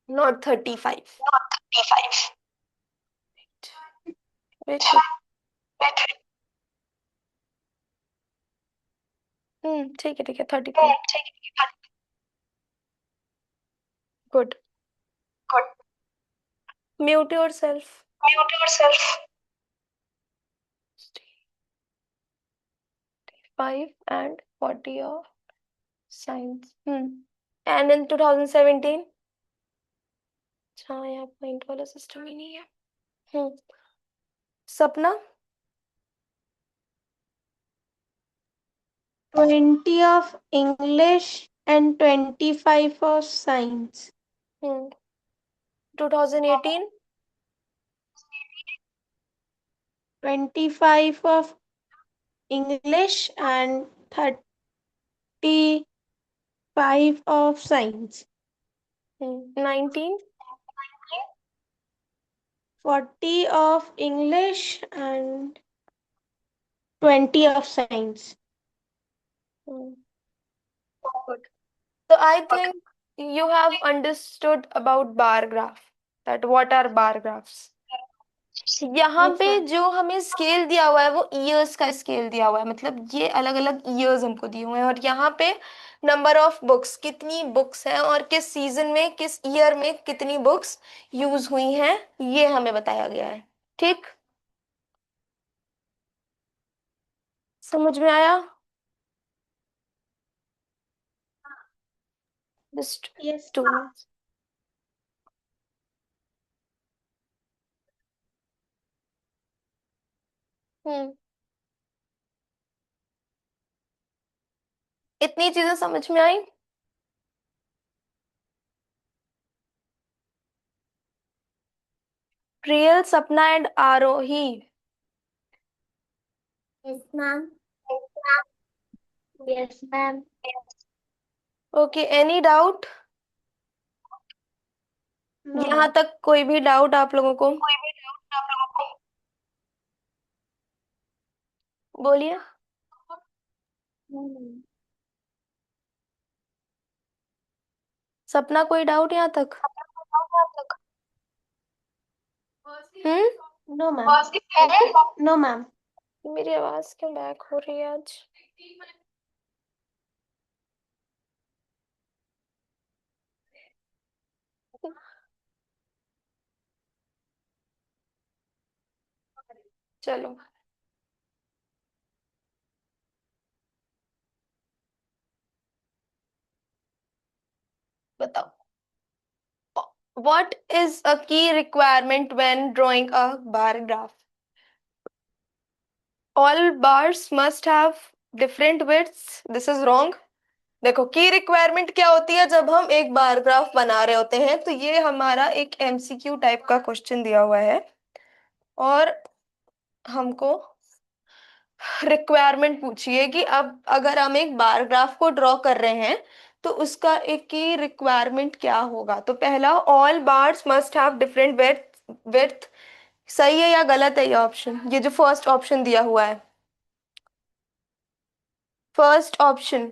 not 35। Not 35. Wait wait. Wait, ठीक है ठीक है, 35। wait, take it. Good. Good. Mute yourself. Mute yourself. 5 and 40 of science। And in 2017? अच्छा, यहाँ point वाला system ही नहीं है। हम्म सपना? 20 of English and 25 of science. 2018? 25 of English and 35 of science. 19? 40 of English and 20 of science. Good. So I think you have understood about bar graph, that what are bar graphs. यहाँ Yes, पे ma'am. जो हमें scale दिया हुआ है वो years का scale दिया हुआ है, मतलब ये अलग अलग ईयर्स हमको दिए हुए हैं, और यहाँ पे नंबर ऑफ बुक्स, कितनी बुक्स हैं और किस सीजन में किस ईयर में कितनी बुक्स यूज हुई हैं, ये हमें बताया गया है। ठीक, समझ में आया? Just Yes. 2 minutes। हम्म इतनी चीजें समझ में आई? Priyal, Sapna and Aarohi. Yes, ma'am. Yes, ma'am. Okay, any doubt? No, यहाँ ma'am. तक कोई भी डाउट आप लोगों को? कोई भी डाउट आप लोगों को? बोलिए। No, सपना, कोई डाउट यहाँ तक? ma'am. हम्म No, ma'am. No, ma'am. मेरी आवाज क्यों बैक हो रही है आज? चलो बताओ, what is a key requirement when drawing a bar graph? All bars must have different widths. This is wrong. देखो, की रिक्वायरमेंट क्या होती है जब हम एक बार ग्राफ बना रहे होते हैं, तो ये हमारा एक एमसीक्यू टाइप का क्वेश्चन दिया हुआ है, और हमको रिक्वायरमेंट पूछिए कि अब अगर हम एक बार ग्राफ को ड्रॉ कर रहे हैं, तो उसका एक की रिक्वायरमेंट क्या होगा? तो पहला, all bars must have different width. सही है या गलत है ये ऑप्शन, ये जो फर्स्ट ऑप्शन दिया हुआ है? फर्स्ट ऑप्शन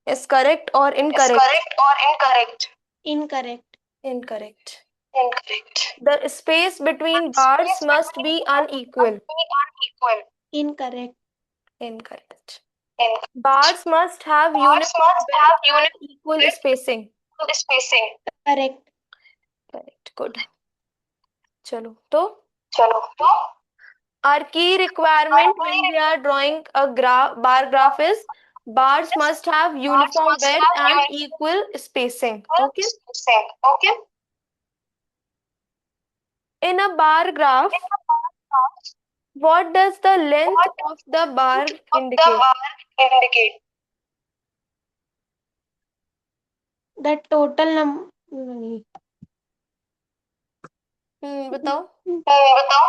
इज करेक्ट और is incorrect? correct or incorrect? Incorrect. Incorrect. Incorrect. The space between The bars space must between be bars unequal? must be unequal. Incorrect. Incorrect. Incorrect. Bars must have Bars uniform must width have and uniform equal width spacing. and spacing. Correct. Correct, good. चलो तो, चलो तो our key requirement when we are drawing a bar graph is bars must have bars uniform must width have and equal spacing. uniform Okay. spacing. Okay. In a bar graph, what does the length What of the bar of the indicate? bar indicate? The total number. बताओ। बताओ।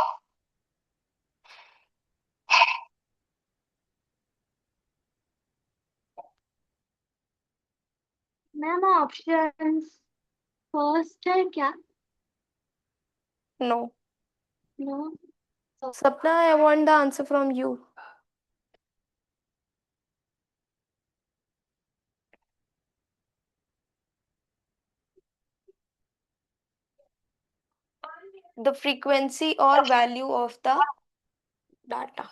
Ma'am options first है क्या? No. No. Sapna, I want the answer from you. The frequency or value of the data.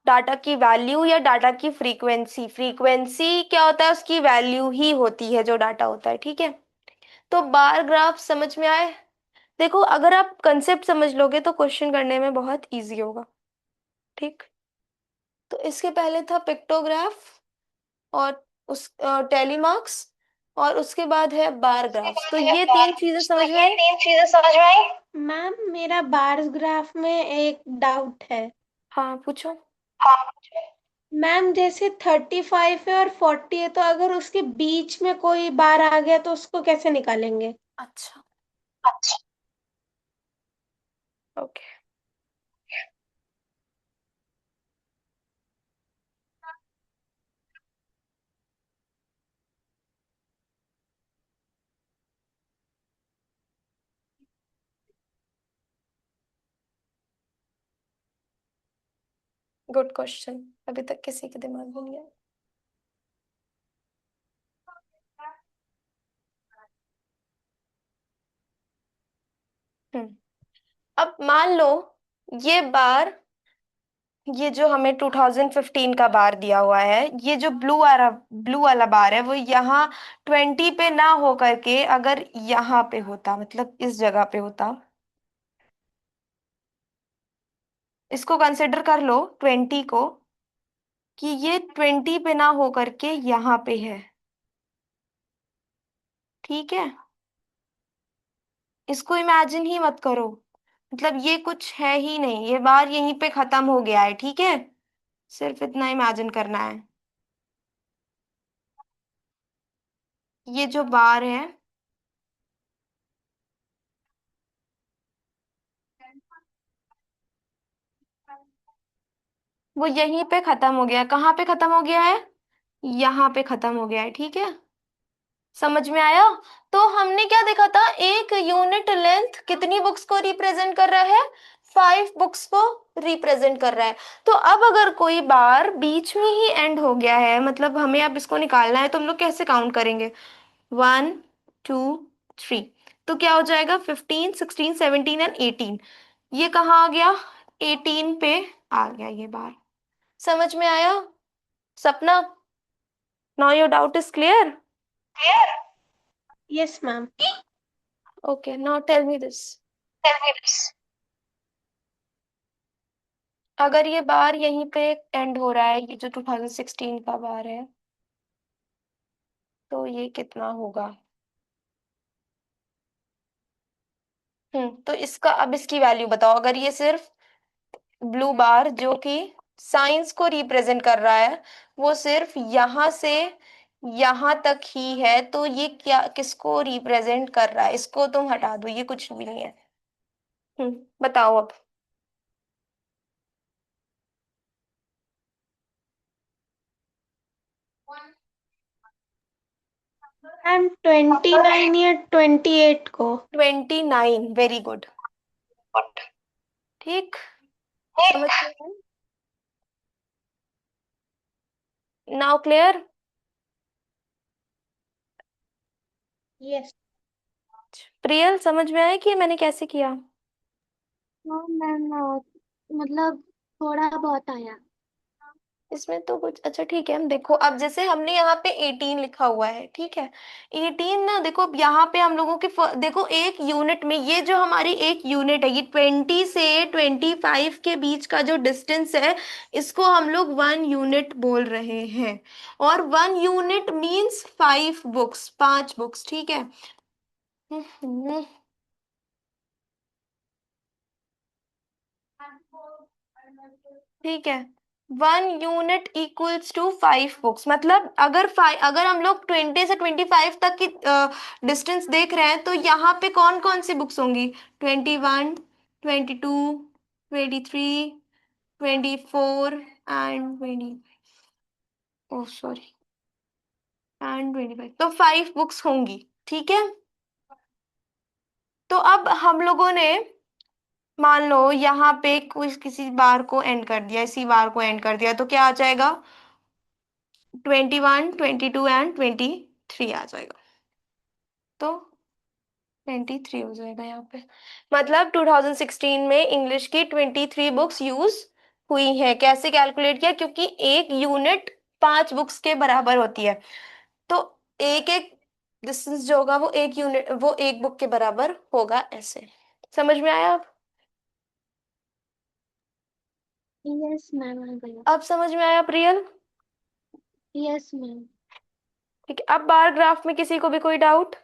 Data की value या data की frequency? Frequency क्या होता है? उसकी वैल्यू ही होती है जो डाटा होता है, ठीक है। तो बार ग्राफ समझ में आए? देखो, अगर आप कंसेप्ट समझ लोगे तो क्वेश्चन करने में बहुत इजी होगा, ठीक। तो इसके पहले था पिक्टोग्राफ, और उस टेलीमार्क्स, और उसके बाद है बार उसके ग्राफ्स। तो बाद है ये बार। तीन चीजें तो समझ में ये आई? तीन चीजें समझ में आई? मैम मेरा बार्स ग्राफ में एक डाउट है। हाँ, पूछो। हाँ। मैम जैसे 35 है और 40 है, तो अगर उसके बीच में कोई बार आ गया तो उसको कैसे निकालेंगे? अच्छा, अच्छा। Okay, good question. अभी तक किसी के दिमाग में नहीं आया। हम्म। अब मान लो ये बार, ये जो हमें 2015 का बार दिया हुआ है, ये जो ब्लू वाला बार है, वो यहाँ 20 पे ना हो करके अगर यहाँ पे होता, मतलब इस जगह पे होता, इसको कंसिडर कर लो 20 को, कि ये 20 पे ना हो करके यहाँ पे है, ठीक है। इसको इमेजिन ही मत करो, मतलब ये कुछ है ही नहीं, ये बार यहीं पे खत्म हो गया है, ठीक है। सिर्फ इतना इमेजिन करना है। ये जो बार है, वो यहीं पे खत्म हो गया है। कहाँ पे खत्म हो गया है? यहाँ पे खत्म हो गया है, ठीक है। समझ में आया? तो हमने क्या देखा था, एक यूनिट लेंथ कितनी बुक्स को रिप्रेजेंट कर रहा है? 5 बुक्स को रिप्रेजेंट कर रहा है। तो अब अगर कोई बार बीच में ही एंड हो गया है, मतलब हमें अब इसको निकालना है, तो हम लोग कैसे काउंट करेंगे? 1 2 3। तो क्या हो जाएगा? 15 16 17 एंड 18। ये कहाँ आ गया? 18 पे आ गया ये बार। समझ में आया Sapna? Now your doubt is clear? Clear? Yes, ma'am. Okay, now tell me this. Tell me this. अगर ये बार यहीं पे एंड हो रहा है, ये जो 2016 का बार है, तो ये कितना होगा? तो इसका, अब इसकी वैल्यू बताओ। अगर ये सिर्फ ब्लू बार जो कि साइंस को रिप्रेजेंट कर रहा है, वो सिर्फ यहाँ से यहाँ तक ही है, तो ये क्या, किसको रिप्रेजेंट कर रहा है? इसको तुम हटा दो, ये कुछ भी नहीं है। बताओ अब। मैम 29 या 28 को। 29, वेरी गुड। ठीक, समझ गए? Now clear? यस। प्रियल, समझ में आया कि मैंने कैसे किया? हाँ मैम, मतलब थोड़ा बहुत आया। इसमें तो कुछ, अच्छा ठीक है, हम देखो अब जैसे हमने यहाँ पे 18 लिखा हुआ है, ठीक है। 18 ना, देखो अब यहाँ पे हम लोगों के देखो एक यूनिट में, ये जो हमारी एक यूनिट है, ये 20 से 25 के बीच का जो डिस्टेंस है, इसको हम लोग 1 यूनिट बोल रहे हैं। और 1 यूनिट मीन्स 5 बुक्स, 5 बुक्स, ठीक है। हम्म, ठीक है। 1 यूनिट इक्वल्स टू 5 बुक्स, मतलब अगर हम लोग 20 से 25 तक की डिस्टेंस देख रहे हैं, तो यहाँ पे कौन कौन सी बुक्स होंगी? 21, 22, 23, 24 एंड 20, ओह सॉरी, एंड 25, तो 5 बुक्स होंगी, ठीक है। तो अब हम लोगों ने, मान लो यहाँ पे कुछ किसी बार को एंड कर दिया, इसी बार को एंड कर दिया, तो क्या आ जाएगा? 21, 22 एंड 23 आ जाएगा। तो 23 हो जाएगा यहाँ पे। मतलब 2016 में इंग्लिश की 23 बुक्स यूज हुई हैं। कैसे कैलकुलेट किया? क्योंकि एक यूनिट 5 बुक्स के बराबर होती है, तो एक एक डिस्टेंस जो होगा वो एक यूनिट, वो एक बुक के बराबर होगा, ऐसे। समझ में आया अब? यस मैम, आ गया। अब समझ में आया प्रियल? Yes ma'am. ठीक है, अब बार ग्राफ में किसी को भी कोई doubt?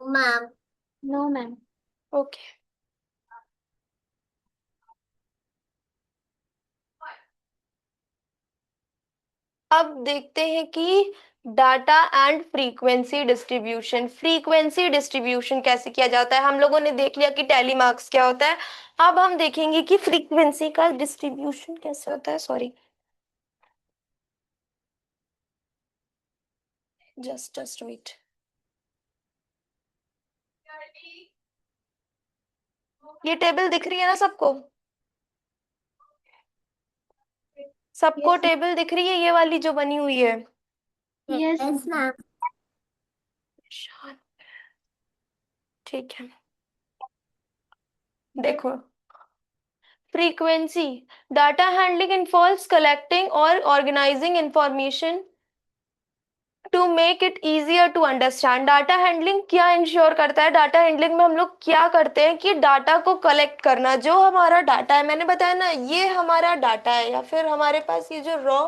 Ma'am. No ma'am. Okay. अब देखते हैं कि data and frequency distribution, frequency distribution कैसे किया जाता है। हम लोगों ने देख लिया कि टैली मार्क्स क्या होता है। अब हम देखेंगे कि फ्रीक्वेंसी का डिस्ट्रीब्यूशन कैसे होता है। Sorry, just wait. ये टेबल दिख रही है ना सबको? सबको यस। टेबल दिख रही है, ये वाली जो बनी हुई है? Yes ma'am. शान, ठीक है। देखो, frequency, data handling involves collecting और organizing information to make it easier to understand. Data handling क्या इंश्योर करता है? डाटा हैंडलिंग में हम लोग क्या करते हैं कि डाटा को कलेक्ट करना, जो हमारा डाटा है, मैंने बताया ना, ये हमारा डाटा है, या फिर हमारे पास ये जो रॉ,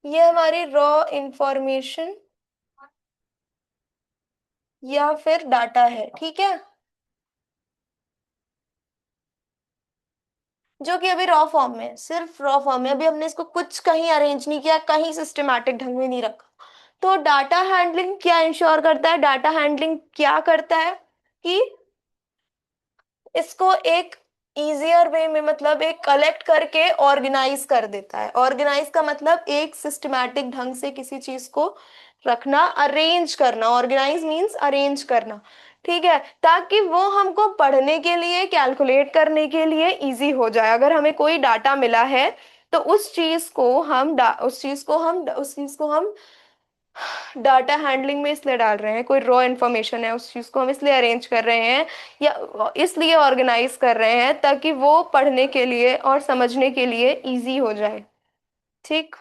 ये हमारी रॉ इंफॉर्मेशन या फिर डाटा है, ठीक है, जो कि अभी रॉ फॉर्म में है, सिर्फ रॉ फॉर्म में। अभी हमने इसको कुछ कहीं अरेंज नहीं किया, कहीं सिस्टमैटिक ढंग में नहीं रखा। तो डाटा हैंडलिंग क्या इंश्योर करता है? डाटा हैंडलिंग क्या करता है कि इसको एक इजियर वे में, मतलब एक कलेक्ट करके ऑर्गेनाइज कर देता है। ऑर्गेनाइज का मतलब एक सिस्टमैटिक ढंग से किसी चीज को रखना, अरेंज करना। ऑर्गेनाइज मींस अरेंज करना, ठीक है, ताकि वो हमको पढ़ने के लिए, कैलकुलेट करने के लिए इजी हो जाए। अगर हमें कोई डाटा मिला है, तो उस चीज को हम डाटा हैंडलिंग में इसलिए डाल रहे हैं, कोई रॉ इन्फॉर्मेशन है, उस चीज को हम इसलिए अरेंज कर रहे हैं या इसलिए ऑर्गेनाइज कर रहे हैं, ताकि वो पढ़ने के लिए और समझने के लिए इजी हो जाए, ठीक।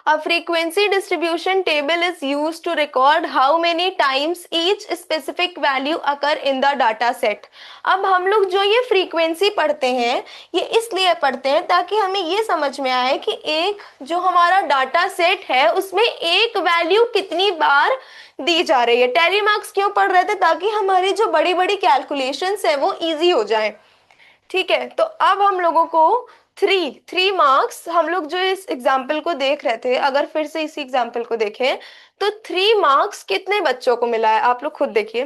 A frequency distribution table is used to record how many times each specific value occur in the data set. अब हम लोग जो ये फ्रीक्वेंसी पढ़ते हैं, ये इसलिए पढ़ते हैं ताकि हमें ये समझ में आए कि एक जो हमारा डाटा सेट है, उसमें एक वैल्यू कितनी बार दी जा रही है। टैली मार्क्स क्यों पढ़ रहे थे? ताकि हमारी जो बड़ी बड़ी कैलकुलेशंस है वो इजी हो जाए, ठीक है। तो अब हम लोगों को थ्री थ्री मार्क्स, हम लोग जो इस एग्जाम्पल को देख रहे थे, अगर फिर से इसी एग्जाम्पल को देखें, तो 3 मार्क्स कितने बच्चों को मिला है? आप लोग खुद देखिए,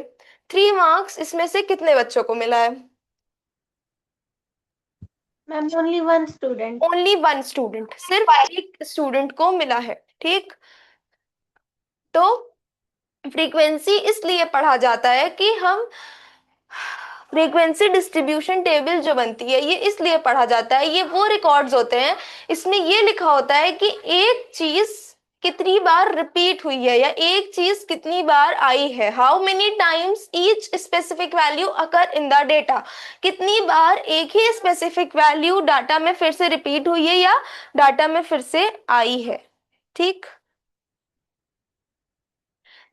3 मार्क्स इसमें से कितने बच्चों को मिला है? Ma'am only one student. Only 1 student, सिर्फ एक स्टूडेंट को मिला है, ठीक। तो फ्रीक्वेंसी इसलिए पढ़ा जाता है कि हम फ्रीक्वेंसी डिस्ट्रीब्यूशन टेबल जो बनती है ये इसलिए पढ़ा जाता है, ये वो रिकॉर्ड्स होते हैं, इसमें ये लिखा होता है कि एक चीज कितनी बार रिपीट हुई है या एक चीज कितनी बार आई है, how many times each specific value occur in the data, कितनी बार एक ही स्पेसिफिक वैल्यू डाटा में फिर से रिपीट हुई है या डाटा में फिर से आई है। ठीक।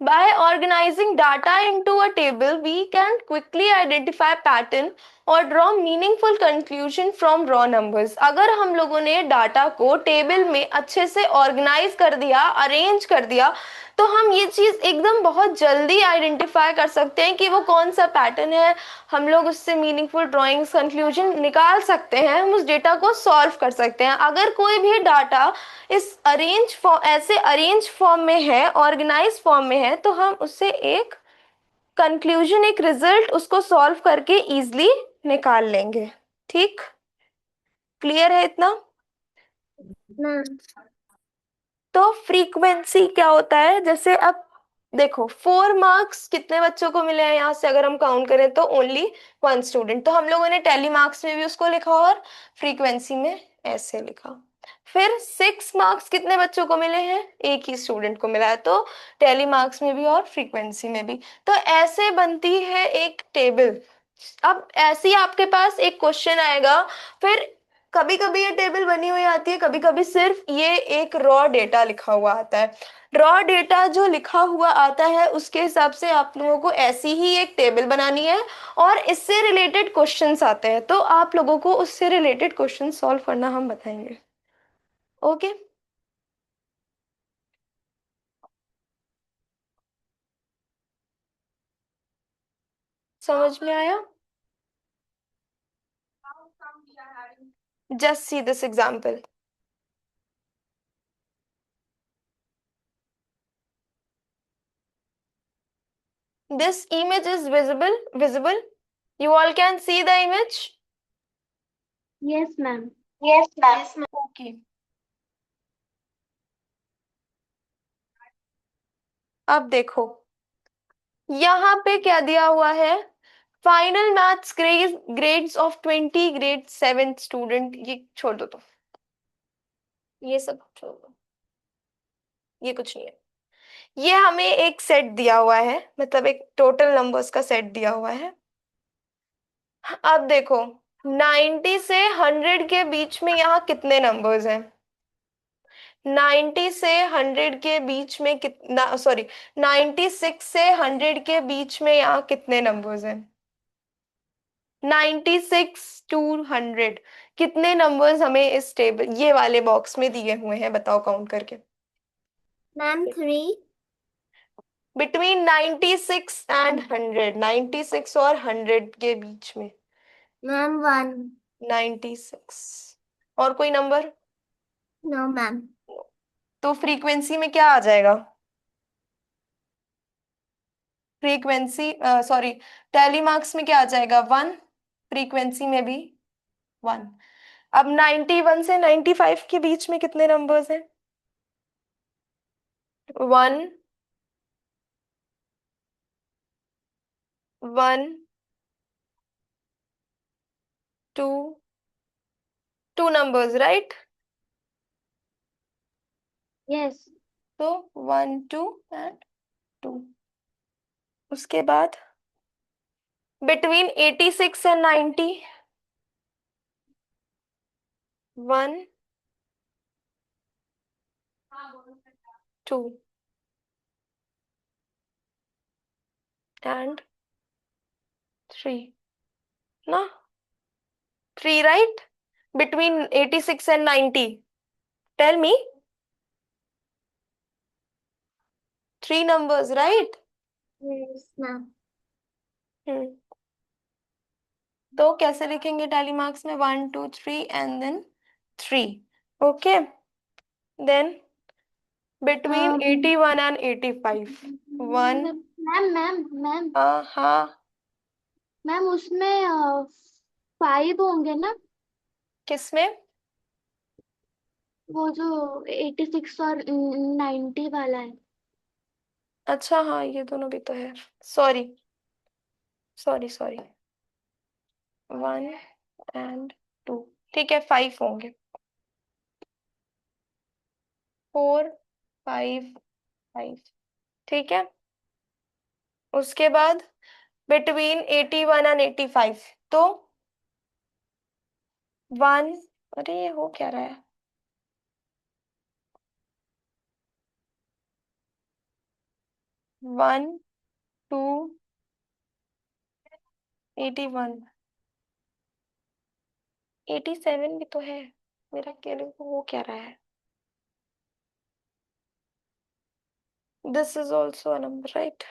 By organizing data into a table, we can quickly identify pattern और draw meaningful conclusion from raw numbers। अगर हम लोगों ने डाटा को टेबल में अच्छे से ऑर्गेनाइज कर दिया, अरेंज कर दिया, तो हम ये चीज एकदम बहुत जल्दी आइडेंटिफाई कर सकते हैं कि वो कौन सा पैटर्न है, हम लोग उससे मीनिंगफुल ड्राइंग्स कंक्लूजन निकाल सकते हैं, हम उस डेटा को सॉल्व कर सकते हैं। अगर कोई भी डाटा इस अरेंज फॉर्म ऐसे अरेंज फॉर्म में है, ऑर्गेनाइज फॉर्म में है, तो हम उससे एक कंक्लूजन, एक रिजल्ट उसको सॉल्व करके इजीली निकाल लेंगे। ठीक। क्लियर है इतना? मैम। तो फ्रीक्वेंसी क्या होता है, जैसे अब देखो 4 मार्क्स कितने बच्चों को मिले हैं यहाँ से अगर हम काउंट करें तो ओनली 1 स्टूडेंट, तो हम लोगों ने टेली मार्क्स में भी उसको लिखा और फ्रीक्वेंसी में ऐसे लिखा। फिर 6 मार्क्स कितने बच्चों को मिले हैं, एक ही स्टूडेंट को मिला है, तो टेली मार्क्स में भी और फ्रीक्वेंसी में भी। तो ऐसे बनती है एक टेबल। अब ऐसे ही आपके पास एक क्वेश्चन आएगा, फिर कभी कभी ये टेबल बनी हुई आती है, कभी कभी सिर्फ ये एक रॉ डेटा लिखा हुआ आता है। रॉ डेटा जो लिखा हुआ आता है उसके हिसाब से आप लोगों को ऐसी ही एक टेबल बनानी है और इससे रिलेटेड क्वेश्चंस आते हैं, तो आप लोगों को उससे रिलेटेड क्वेश्चन सॉल्व करना हम बताएंगे। ओके। समझ में आया? Just see this example. This image is visible. You all can see the image. Yes ma'am. Yes, ma'am. Okay. अब देखो यहाँ पे क्या दिया हुआ है, final maths grades of 20 grade 7 student, ये छोड़ दो, तो ये सब छोड़ दो, ये कुछ नहीं है। ये हमें एक सेट दिया हुआ है, मतलब एक टोटल नंबर्स का सेट दिया हुआ है। अब देखो 90 से 100 के बीच में यहाँ कितने नंबर्स हैं, 90 से 100 के बीच में कितना, सॉरी 96 से 100 के बीच में यहाँ कितने नंबर्स हैं, 96 टू 100 कितने नंबर्स हमें इस टेबल ये वाले बॉक्स में दिए हुए हैं, बताओ काउंट करके। मैम 3। बिटवीन 96 एंड 100, 96 और 100 के बीच में। मैम 1। 96 और कोई नंबर? No ma'am. तो फ्रीक्वेंसी में क्या आ जाएगा, फ्रीक्वेंसी सॉरी टैली मार्क्स में क्या आ जाएगा, 1, फ्रीक्वेंसी में भी 1। अब 91 से 95 के बीच में कितने नंबर्स हैं, 1, 1, 2, 2 नंबर्स राइट। यस। तो 1 2 एंड 2। उसके बाद बिटवीन 86 एंड 90, 1 2 एंड 3 ना, 3 right, between 86 and 90, tell me, 3 numbers right. Yes ma'am. Hmm. तो कैसे लिखेंगे टैली मार्क्स में, 1 2 3 and then 3। Okay. Then between 81 and 85, 1। Ma'am ma'am ma'am हाँ हाँ। मैम उसमें 5 होंगे ना? किसमें? वो जो 86 और 90 वाला है। अच्छा हाँ, ये दोनों भी तो है। Sorry, sorry sorry. 1 और 2, ठीक है 5 होंगे। 4 5 5, ठीक है। उसके बाद बिटवीन 81 और 85, तो 1, अरे ये हो क्या रहा है, 1 2 81, 87 भी तो है। मेरा क्या हो क्या रहा है, this is also a number right.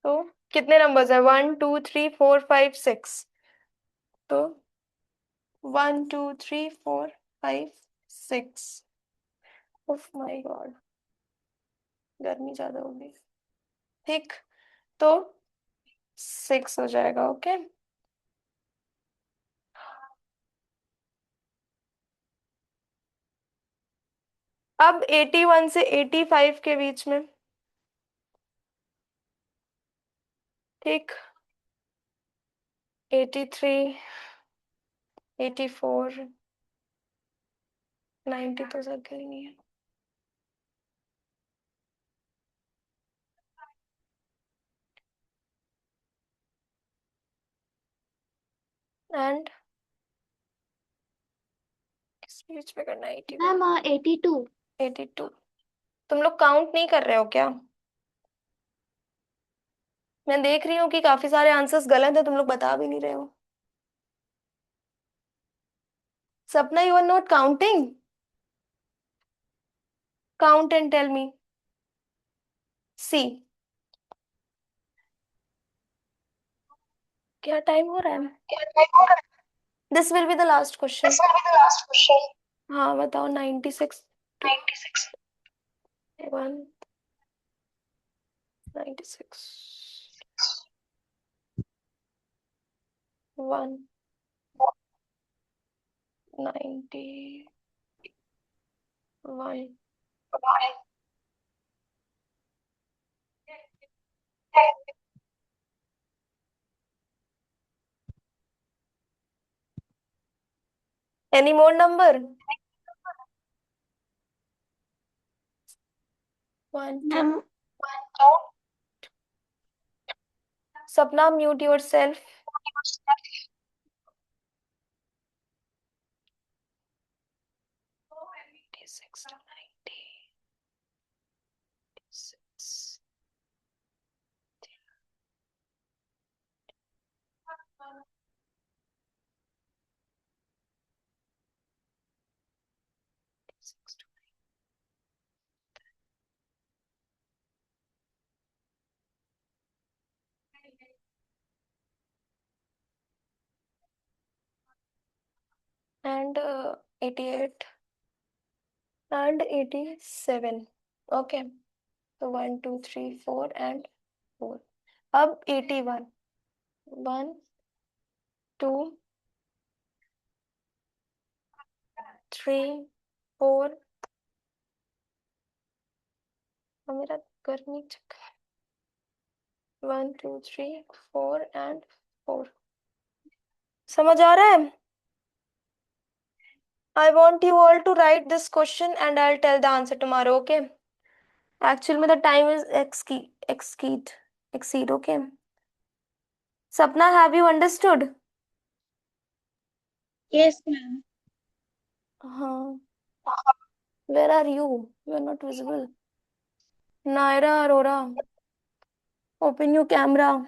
तो कितने नंबर्स है, 1 2 3 4 5 6, तो 1 2 3 4 5 6। उफ माय गॉड, गर्मी ज्यादा हो गई। ठीक, तो 6 हो जाएगा, ओके। अब 81 से 85 के बीच में, ठीक, 83, 84, 90 तो जगह ही नहीं है। एंड किस बीच में करना है, 81, मैम 82। 82। तुम लोग काउंट नहीं कर रहे हो क्या? मैं देख रही हूँ कि काफी सारे आंसर्स गलत है, तुम लोग बता भी नहीं रहे हो। Sapna, you are not counting, count and tell me. See, क्या टाइम हो रहा है? This will be the last question. हाँ बताओ, 96 टू 196, 191। Any more number? 1 2। Ma'am Sapna, mute yourself. 86 to 96, 96 to and 88 and 87, okay. तो 1 2 3 4 एंड 4। अब 81, 1 2 3 4, और मेरा गर्मी चक्कर, 1 2 3 4 एंड 4। समझ आ रहा है? I want you all to write this question and I'll tell the answer tomorrow, okay? Actually, the time is exceed, okay? Sapna, have you understood? Yes ma'am. हाँ, where are you? You are not visible. Naira Arora, open your camera.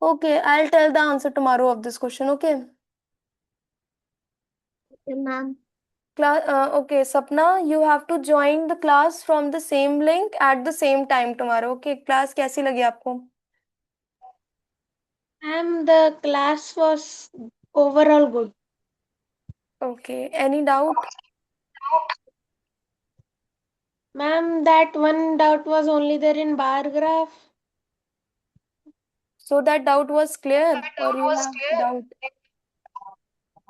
Okay, I'll tell the answer tomorrow of this question, okay? Ma'am Class, okay, Sapna, you have to join the class from the same link at the same time tomorrow, okay? Class कैसी लगी आपको? Ma'am the class was overall good. Okay, any doubt? Ma'am, that one doubt was only there in bar graph. So that doubt was clear, or you have doubt?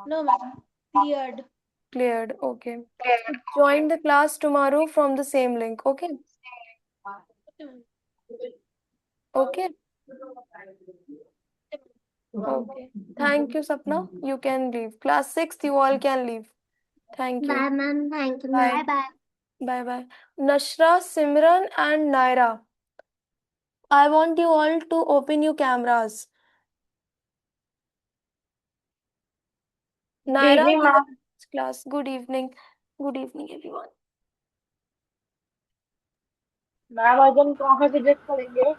No, ma'am. Cleared. Cleared. Okay. So join the class tomorrow from the same link. Okay. Okay. Okay. Thank you, Sapna. You can leave. Class 6th, you all can leave. Thank you. Bye ma'am, thank you ma'am, Bye. Bye bye. Bye bye. Nashra, Simran, and Naira. I want you all to open your cameras. Good Naira, evening you are ma'am. in class. Good evening. Good evening, everyone. Ma'am आज हम कौन सा subject पढ़ेंगे?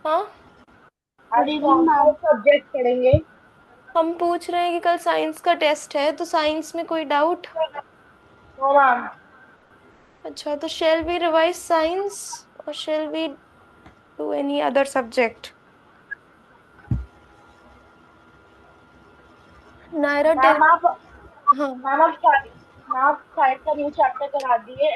हाँ, आज good evening कौन सा ma'am. Subject पढ़ेंगे? हम पूछ रहे हैं कि कल साइंस का टेस्ट है, तो साइंस में कोई डाउट? No ma'am. अच्छा, तो shall we revise science or shall we do any other subject? Naira, tell. Ma'am आप हाँ, मैम आप साइंस का न्यू चैप्टर करा दिए,